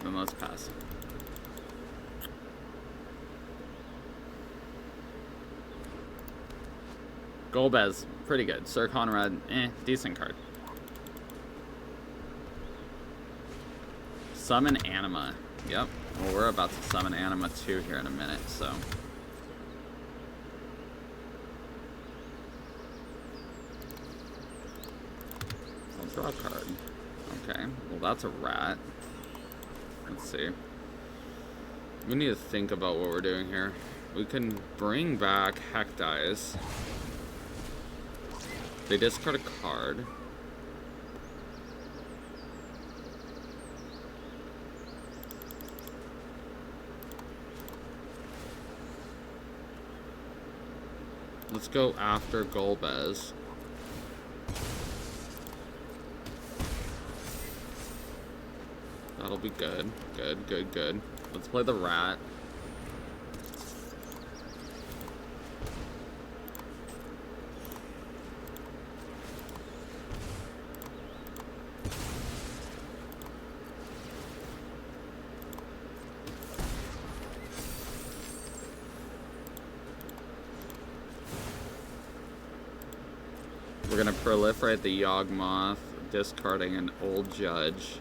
Then let's pass. Golbez, pretty good. Sir Conrad, decent card. Summon Anima. Yep. Well, we're about to summon Anima too here in a minute, so. I'll draw a card. Okay. Well, that's a rat. Let's see. We need to think about what we're doing here. We can bring back Heck Dice. They discard a card. Let's go after Golbez. That'll be good. Good, good, good. Let's play the rat. We're gonna proliferate the Yawgmoth, discarding an old Judge.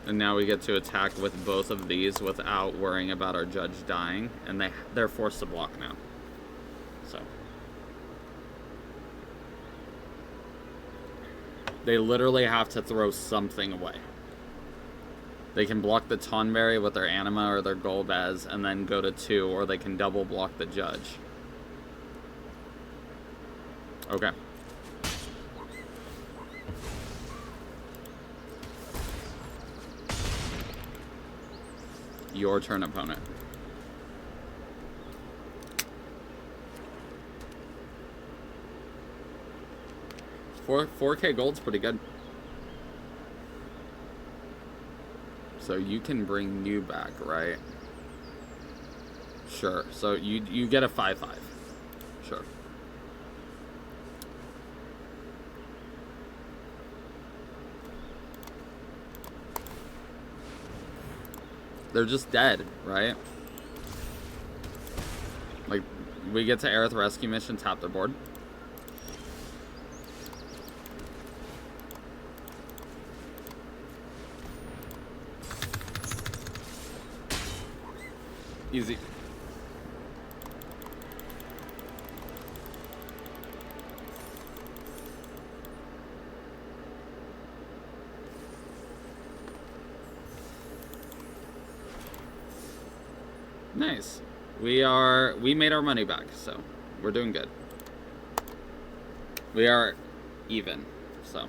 And now we get to attack with both of these without worrying about our judge dying. And they're forced to block now. So. They literally have to throw something away. They can block the Tonberry with their Anima or their Golbez and then go to 2, or they can double block the judge. Okay. Your turn, opponent. $4K gold's pretty good. So you can bring you back, right? Sure. So you get a 5/5. Sure. They're just dead, right? Like, we get to Aerith Rescue Mission, tap their board. Easy. Nice. We made our money back, so we're doing good. We are even, so.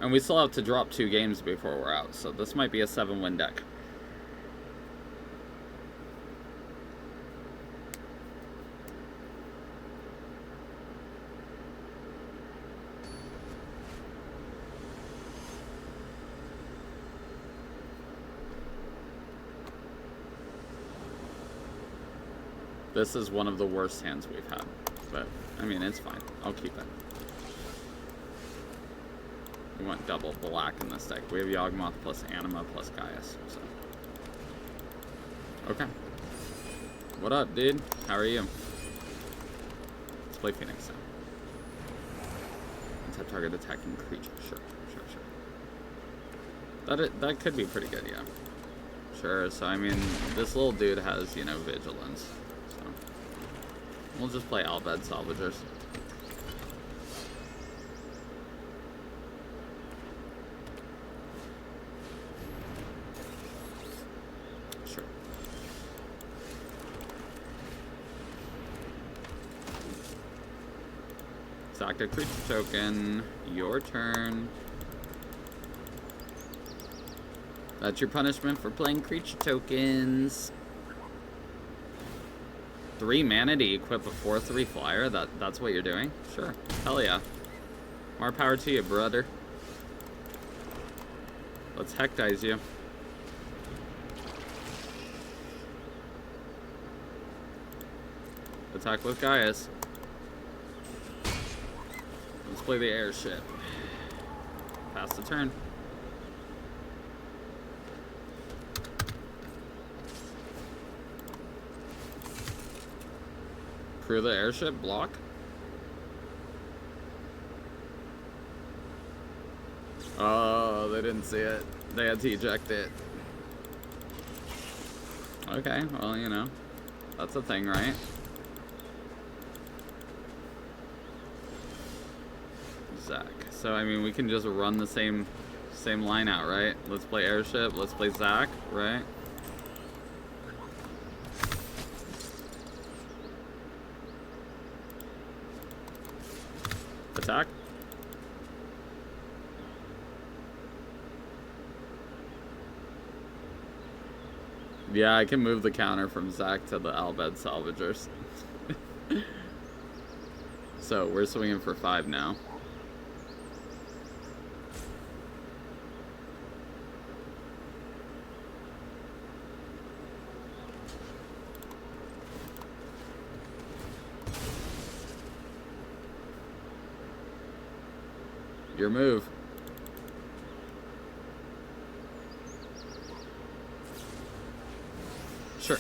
And we still have to drop 2 games before we're out, so this might be a 7-win deck. This is one of the worst hands we've had, but, I mean, it's fine. I'll keep it. We want double black in this deck. We have Yawgmoth plus Anima plus Gaius, so. Okay. What up, dude? How are you? Let's play Phoenix now. Untap target attacking creature. Sure. That could be pretty good, yeah. Sure, so I mean, this little dude has, you know, Vigilance. So we'll just play Albed Salvagers. Sure. Sack a creature token. Your turn. That's your punishment for playing creature tokens. 3 mana to equip a 4/3 flyer? That's what you're doing? Sure. Hell yeah. More power to you, brother. Let's heck dice you. Attack with Gaius. Let's play the airship. Pass the turn. Crew the airship, block. Oh, they didn't see it. They had to eject it. Okay, well, you know, that's a thing, right? Zac. So, I mean, we can just run the same line out, right? Let's play airship, let's play Zac, right? Attack. Yeah, I can move the counter from Zac to the Albed Salvagers. So, we're swinging for 5 now. Your move. Sure.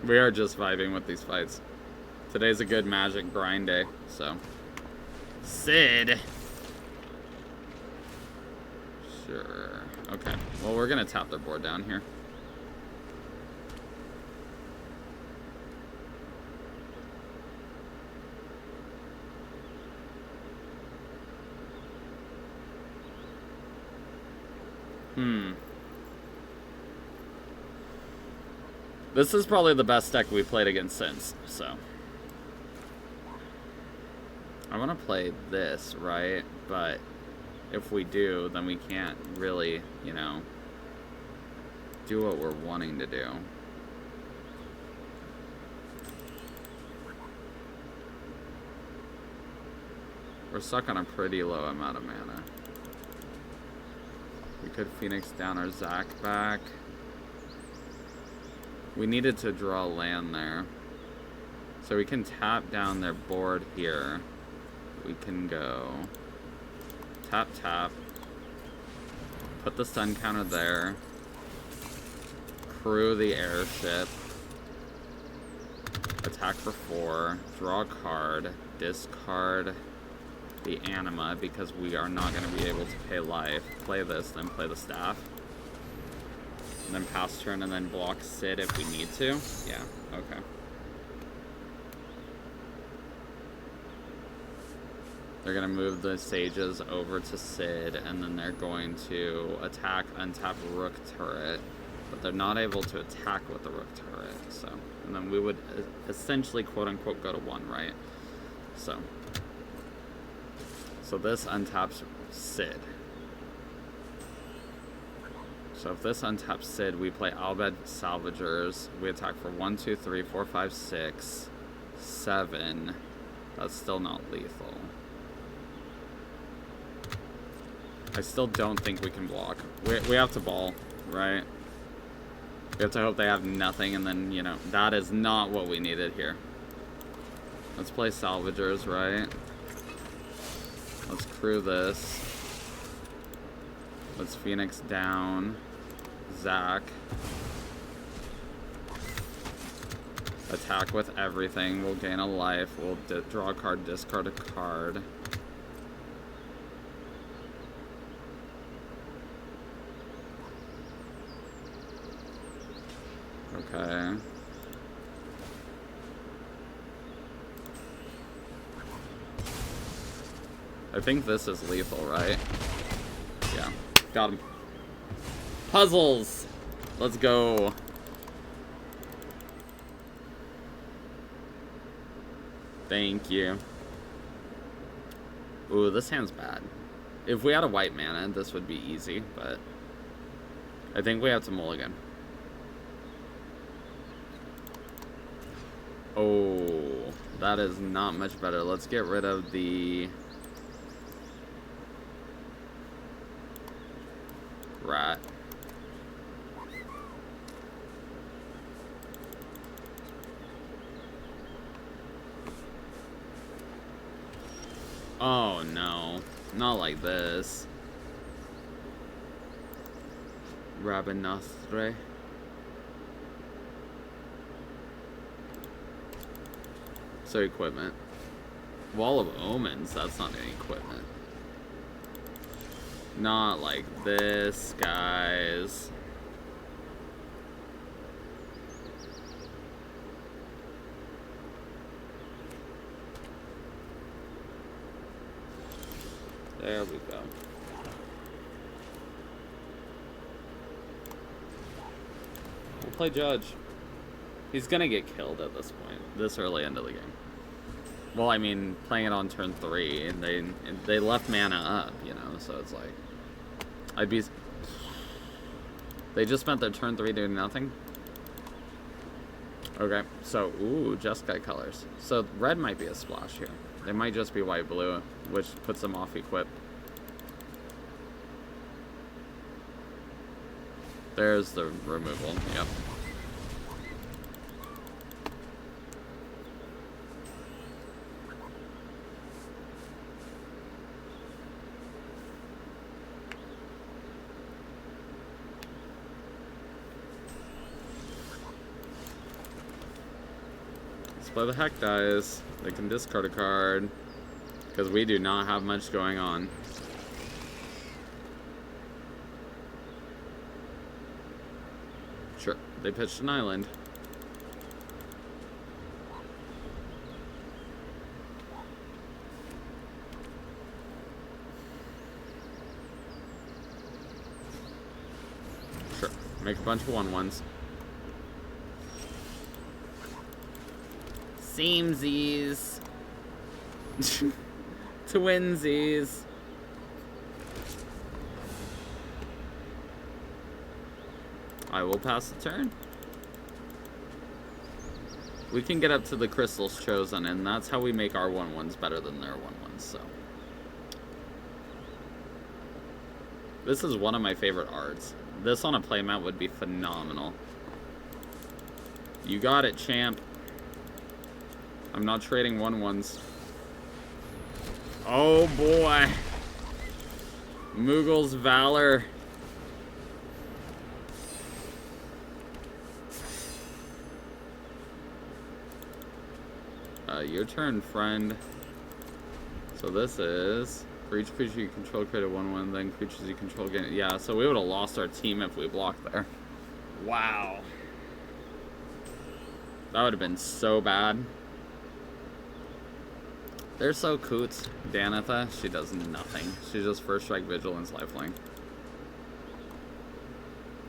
We are just vibing with these fights. Today's a good Magic grind day, so. Sid! Sure. Okay. Well, we're gonna tap their board down here. This is probably the best deck we played against since, so. I want to play this, right? But if we do, then we can't really, you know, do what we're wanting to do. We're stuck on a pretty low amount of mana. We could Phoenix down our Zac back. We needed to draw land there. So we can tap down their board here. We can go tap, tap. Put the stun counter there. Crew the airship. Attack for 4. Draw a card. Discard the anima because we are not going to be able to pay life. Play this, then play the staff. And then pass turn and then block Sid if we need to. Yeah, okay. They're going to move the sages over to Sid, and then they're going to attack, untap Rook turret. But they're not able to attack with the Rook turret, so. And then we would essentially, quote-unquote, go to 1, right? So this untaps Sid. So if this untaps Sid, we play Albed Salvagers. We attack for 1, 2, 3, 4, 5, 6, 7. That's still not lethal. I still don't think we can block. We have to ball, right? We have to hope they have nothing, and then, you know, that is not what we needed here. Let's play Salvagers, right? Let's crew this. Let's Phoenix down. Zac. Attack with everything. We'll gain a life. We'll draw a card, discard a card. Okay. I think this is lethal, right? Yeah. Got him. Puzzles! Let's go. Thank you. Ooh, this hand's bad. If we had a white mana, this would be easy, but I think we have to mulligan. Oh, that is not much better. Let's get rid of the rat. Oh no, not like this. Rabanastre. So equipment. Wall of Omens, that's not any equipment. Not like this, guys. There we go. We'll play Judge. He's gonna get killed at this point, this early into the game. Well, I mean, playing it on turn 3, and they left mana up, you know, so it's like, I'd be. They just spent their turn 3 doing nothing. Okay, so ooh, Jeskai colors. So red might be a splash here. They might just be white blue, which puts them off equip. There's the removal. Yep. play the heck dice. They can discard a card. Because we do not have much going on. Sure, they pitched an island. Sure, make a bunch of 1/1s. Samesies. Twinsies. I will pass the turn. We can get up to the Crystals Chosen, and that's how we make our 1/1s better than their 1/1s, so. This is one of my favorite arts. This on a playmat would be phenomenal. You got it, champ. I'm not trading 1/1s. Oh boy. Moogle's Valor. Your turn, friend. So this is for each creature you control, create a 1/1, then creatures you control gain. Yeah, so we would have lost our team if we blocked there. Wow. That would have been so bad. They're so coots. Danitha, she does nothing. She's just first strike, vigilance, lifelink.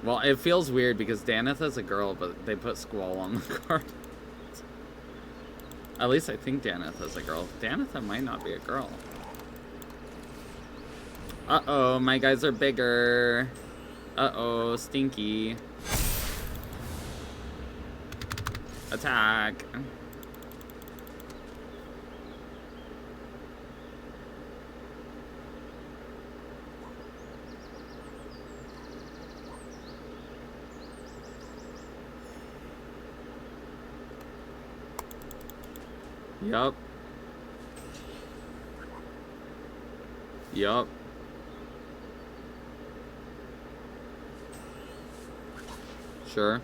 Well, it feels weird because Danitha's a girl, but they put Squall on the card. At least I think Danitha's a girl. Danitha might not be a girl. Uh-oh, my guys are bigger. Uh-oh, stinky. Attack. Yup. Yup. Sure.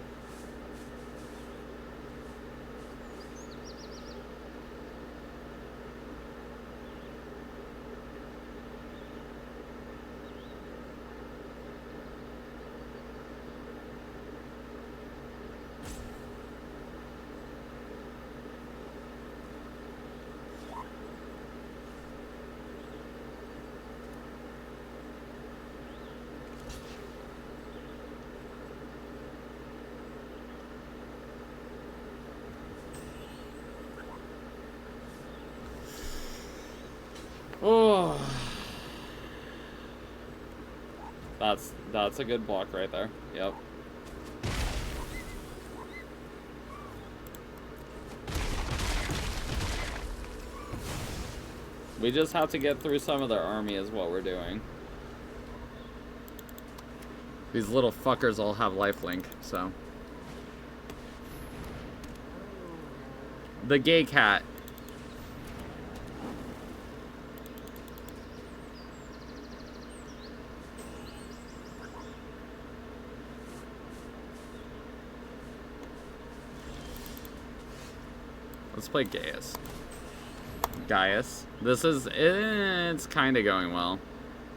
Oh, that's a good block right there. Yep. We just have to get through some of their army is what we're doing. These little fuckers all have lifelink, so. The gay cat. Let's play Gaius. Gaius. This is, it's kind of going well.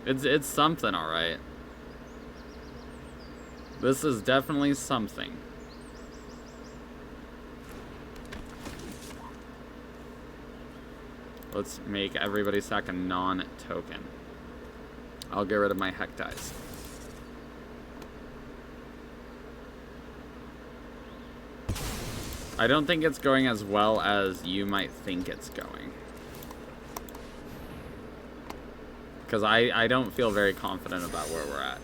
It's something, all right. This is definitely something. Let's make everybody sack a non-token. I'll get rid of my heck dice. I don't think it's going as well as you might think it's going. Because I don't feel very confident about where we're at.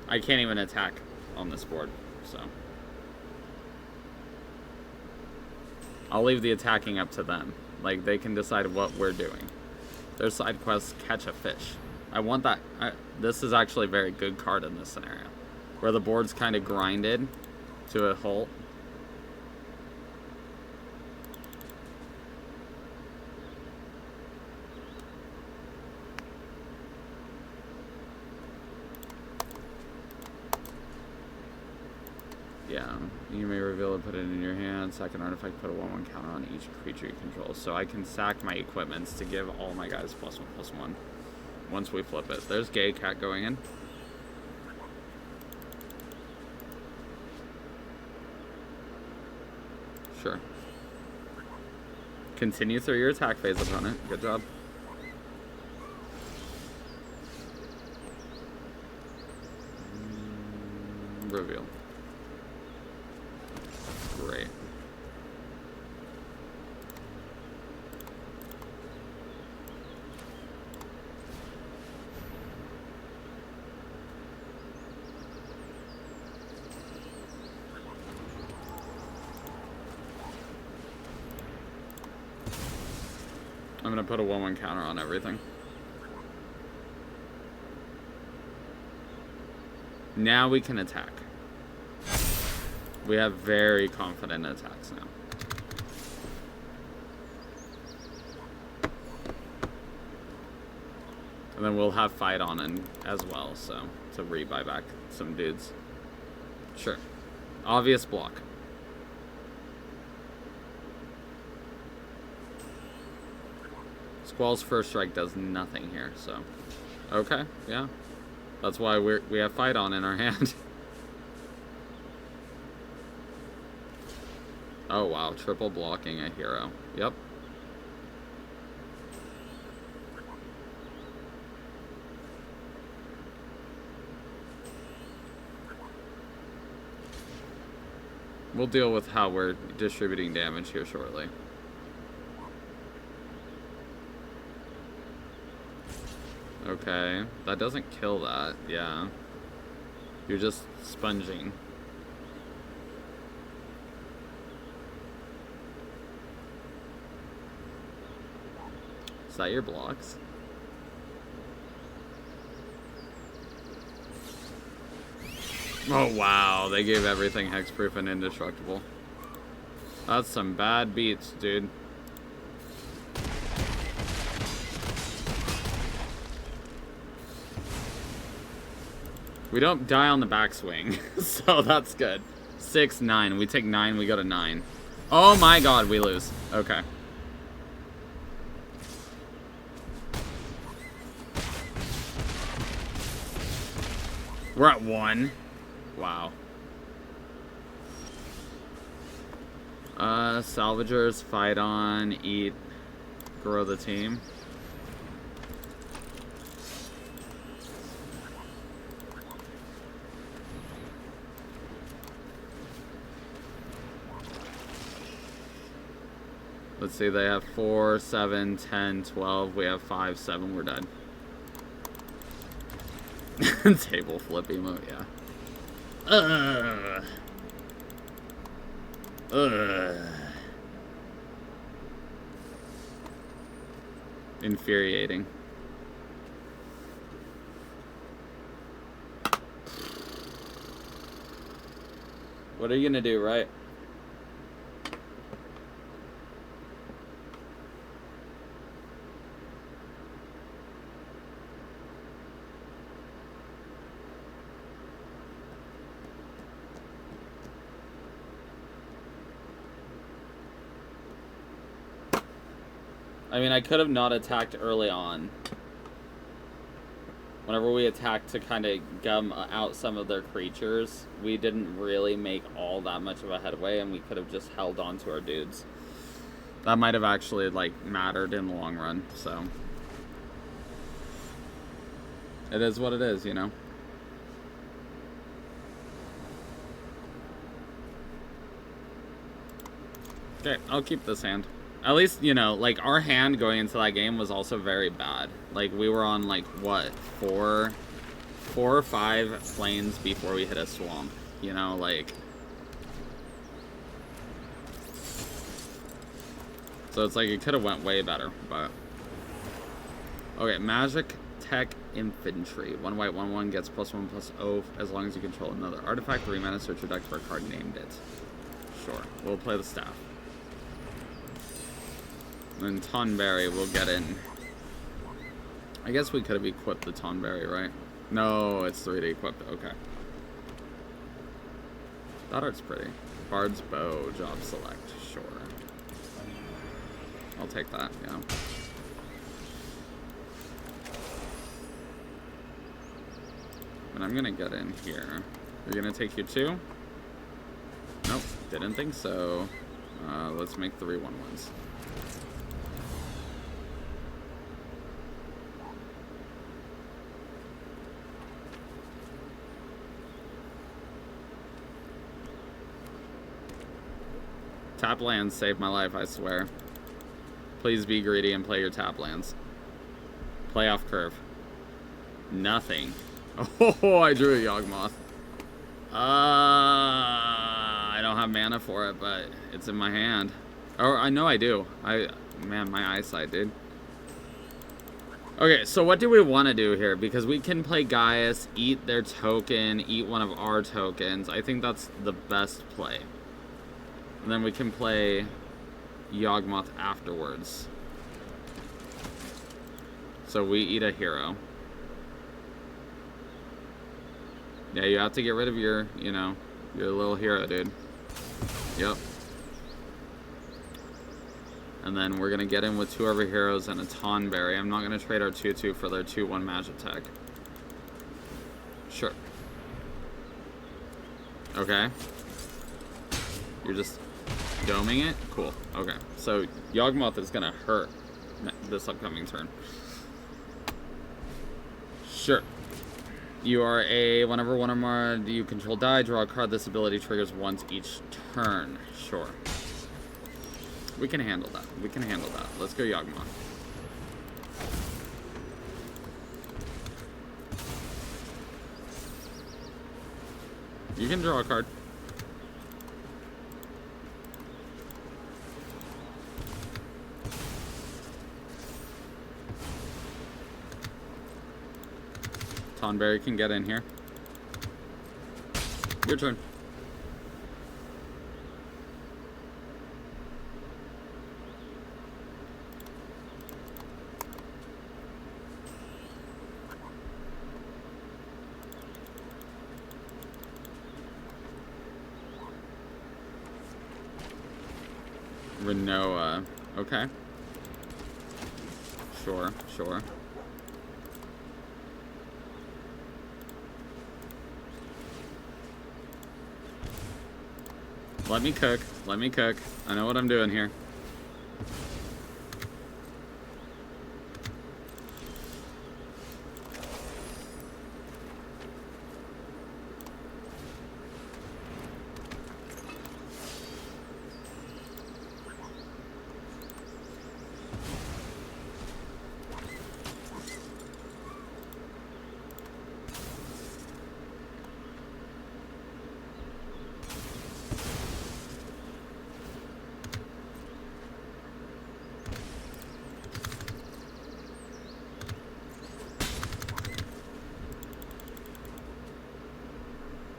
I can't even attack on this board, so. I'll leave the attacking up to them. Like, they can decide what we're doing. Their side quest, catch a fish. I want that. This is actually a very good card in this scenario. Where the board's kind of grinded to a halt. Yeah, you may reveal it, put it in your hand. Second artifact, put a 1/1 counter on each creature you control. So I can sack my equipments to give all my guys +1/+1 once we flip it. There's Gay Cat going in. Sure. Continue through your attack phase, opponent. Good job. Reveal. Great. I'm gonna put a 1/1 counter on everything. Now we can attack. We have very confident attacks now. And then we'll have fight on in as well, so to rebuy back some dudes. Sure. Obvious block. Squall's first strike does nothing here, so okay, yeah. That's why we have fight on in our hand. Oh wow, triple blocking a hero. Yep. We'll deal with how we're distributing damage here shortly. Okay, that doesn't kill that, yeah. You're just sponging. Is that your blocks? Oh wow, they gave everything hexproof and indestructible. That's some bad beats, dude. We don't die on the backswing, so that's good. 6, 9. We take 9, we go to 9. Oh my god, we lose. Okay. We're at 1. Wow. Salvagers, fight on, eat, grow the team. Let's see, they have 4, 7, 10, 12. We have 5, 7. We're dead. Table flip emote, yeah. Infuriating. What are you gonna do, right? I mean, I could have not attacked early on. Whenever we attacked to kind of gum out some of their creatures, we didn't really make all that much of a headway, and we could have just held on to our dudes. That might have actually, like, mattered in the long run, so. It is what it is, you know? Okay, I'll keep this hand. At least, you know, like, our hand going into that game was also very bad. Like, we were on, like, what, 4 or 5 planes before we hit a swamp. You know, like... So it's like, it could have went way better, but... Okay, Magic Tech Infantry. 1 white, 1/1 gets +1/+0 as long as you control another artifact. 3 mana, search your deck for a card named it. Sure, we'll play the staff. And Tonberry will get in. I guess we could have equipped the Tonberry, right? No, it's 3 to equip. Okay. That art's pretty. Bard's Bow, job select, sure. I'll take that, yeah. And I'm gonna get in here. You're gonna take you too? Nope, didn't think so. Let's make 3 1-1s. Tap lands saved my life, I swear. Please be greedy and play your tap lands. Play off curve. Nothing. Oh, I drew a Yawgmoth. I don't have mana for it, but it's in my hand. Or I know I do. Man, my eyesight, dude. Okay, so what do we want to do here? Because we can play Gaius, eat their token, eat one of our tokens. I think that's the best play. And then we can play Yawgmoth afterwards. So we eat a hero. Yeah, you have to get rid of your, you know, your little hero, dude. Yep. And then we're going to get in with 2 other heroes and a Tonberry. I'm not going to trade our 2/2 for their 2/1 magic tech. Sure. Okay. You're just doming it? Cool. Okay. So Yawgmoth is going to hurt this upcoming turn. Sure. You are whenever one or more you control die, draw a card. This ability triggers once each turn. Sure. We can handle that. We can handle that. Let's go Yawgmoth. You can draw a card. Tonberry can get in here. Your turn. Renoa. Okay. Sure, sure. Let me cook. Let me cook. I know what I'm doing here.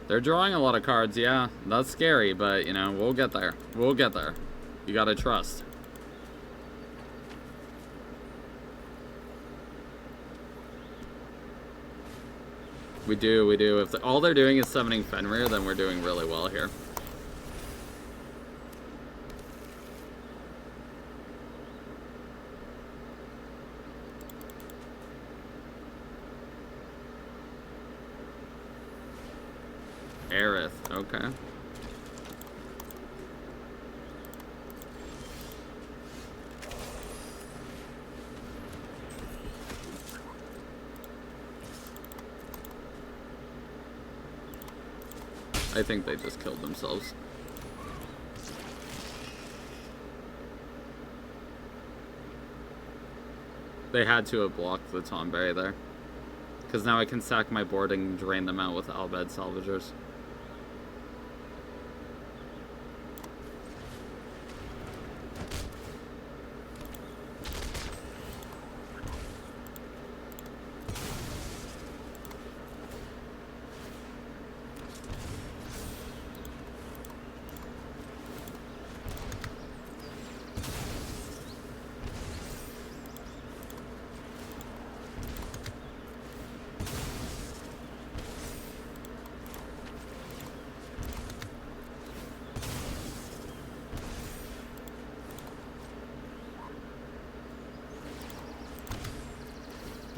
They're drawing a lot of cards, yeah. That's scary, but, you know, we'll get there. We'll get there. You gotta trust. We do, we do. If all they're doing is summoning Fenrir, then we're doing really well here. Aerith, okay. I think they just killed themselves. They had to have blocked the Tonberry there. Because now I can sack my board and drain them out with Al Bhed Salvagers.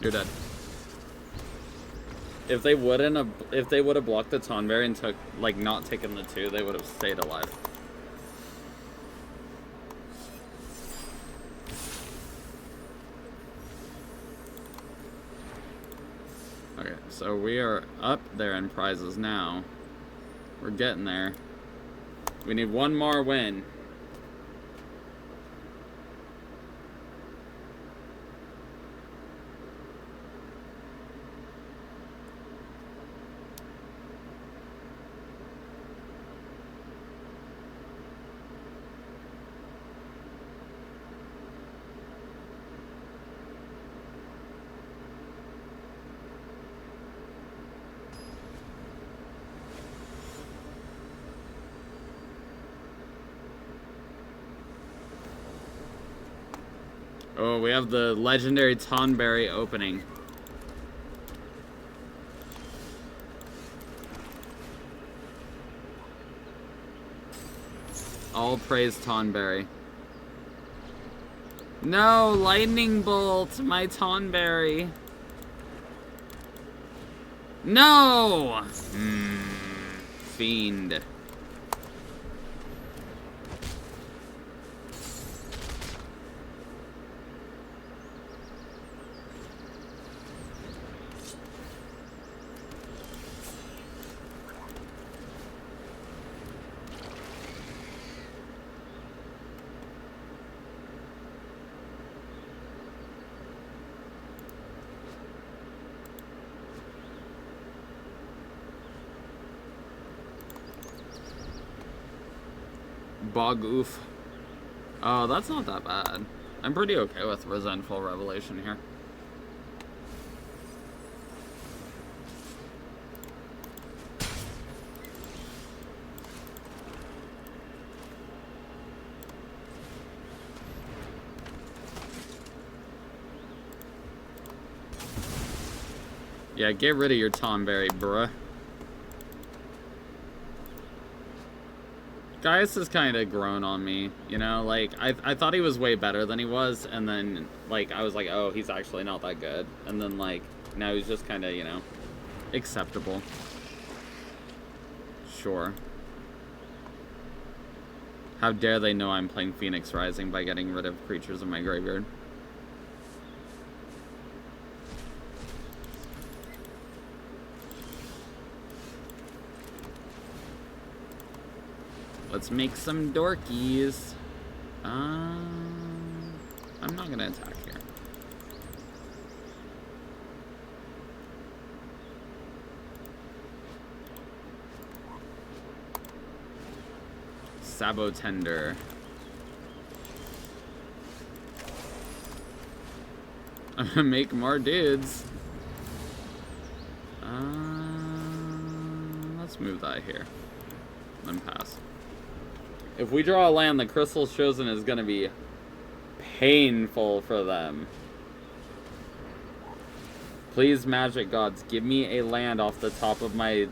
You're dead. If they would have blocked the Tonberry and took, like, not taken the 2, they would have stayed alive. Okay, so we are up there in prizes now. We're getting there. We need one more win. Oh, we have the legendary Tonberry opening. All praise Tonberry. No, lightning bolt, my Tonberry. No! Fiend. Bogoof. Oh, that's not that bad. I'm pretty okay with Resentful Revelation here. Yeah, get rid of your Tonberry, bruh. Gaius has kind of grown on me, you know? Like, I thought he was way better than he was, and then, like, I was like, oh, he's actually not that good. And then, like, now he's just kind of, you know, acceptable. Sure. How dare they know I'm playing Phoenix Rising by getting rid of creatures in my graveyard. Let's make some dorkies. I'm not gonna attack here. Sabotender. I'm gonna make more dudes. Let's move that here. Then pass. If we draw a land, the Crystal Chosen is going to be painful for them. Please, Magic Gods, give me a land off the top of my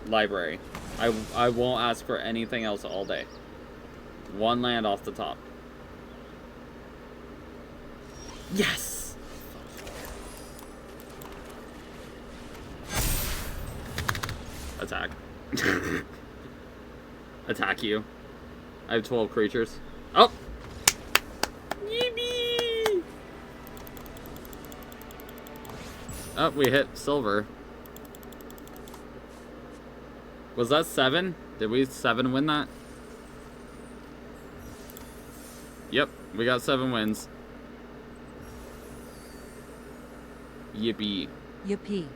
library. I won't ask for anything else all day. One land off the top. Yes! Attack. Attack you. I have 12 creatures. Oh! Yippee! Oh, we hit silver. Was that 7? Did we 7 win that? Yep, we got 7 wins. Yippee. Yippee.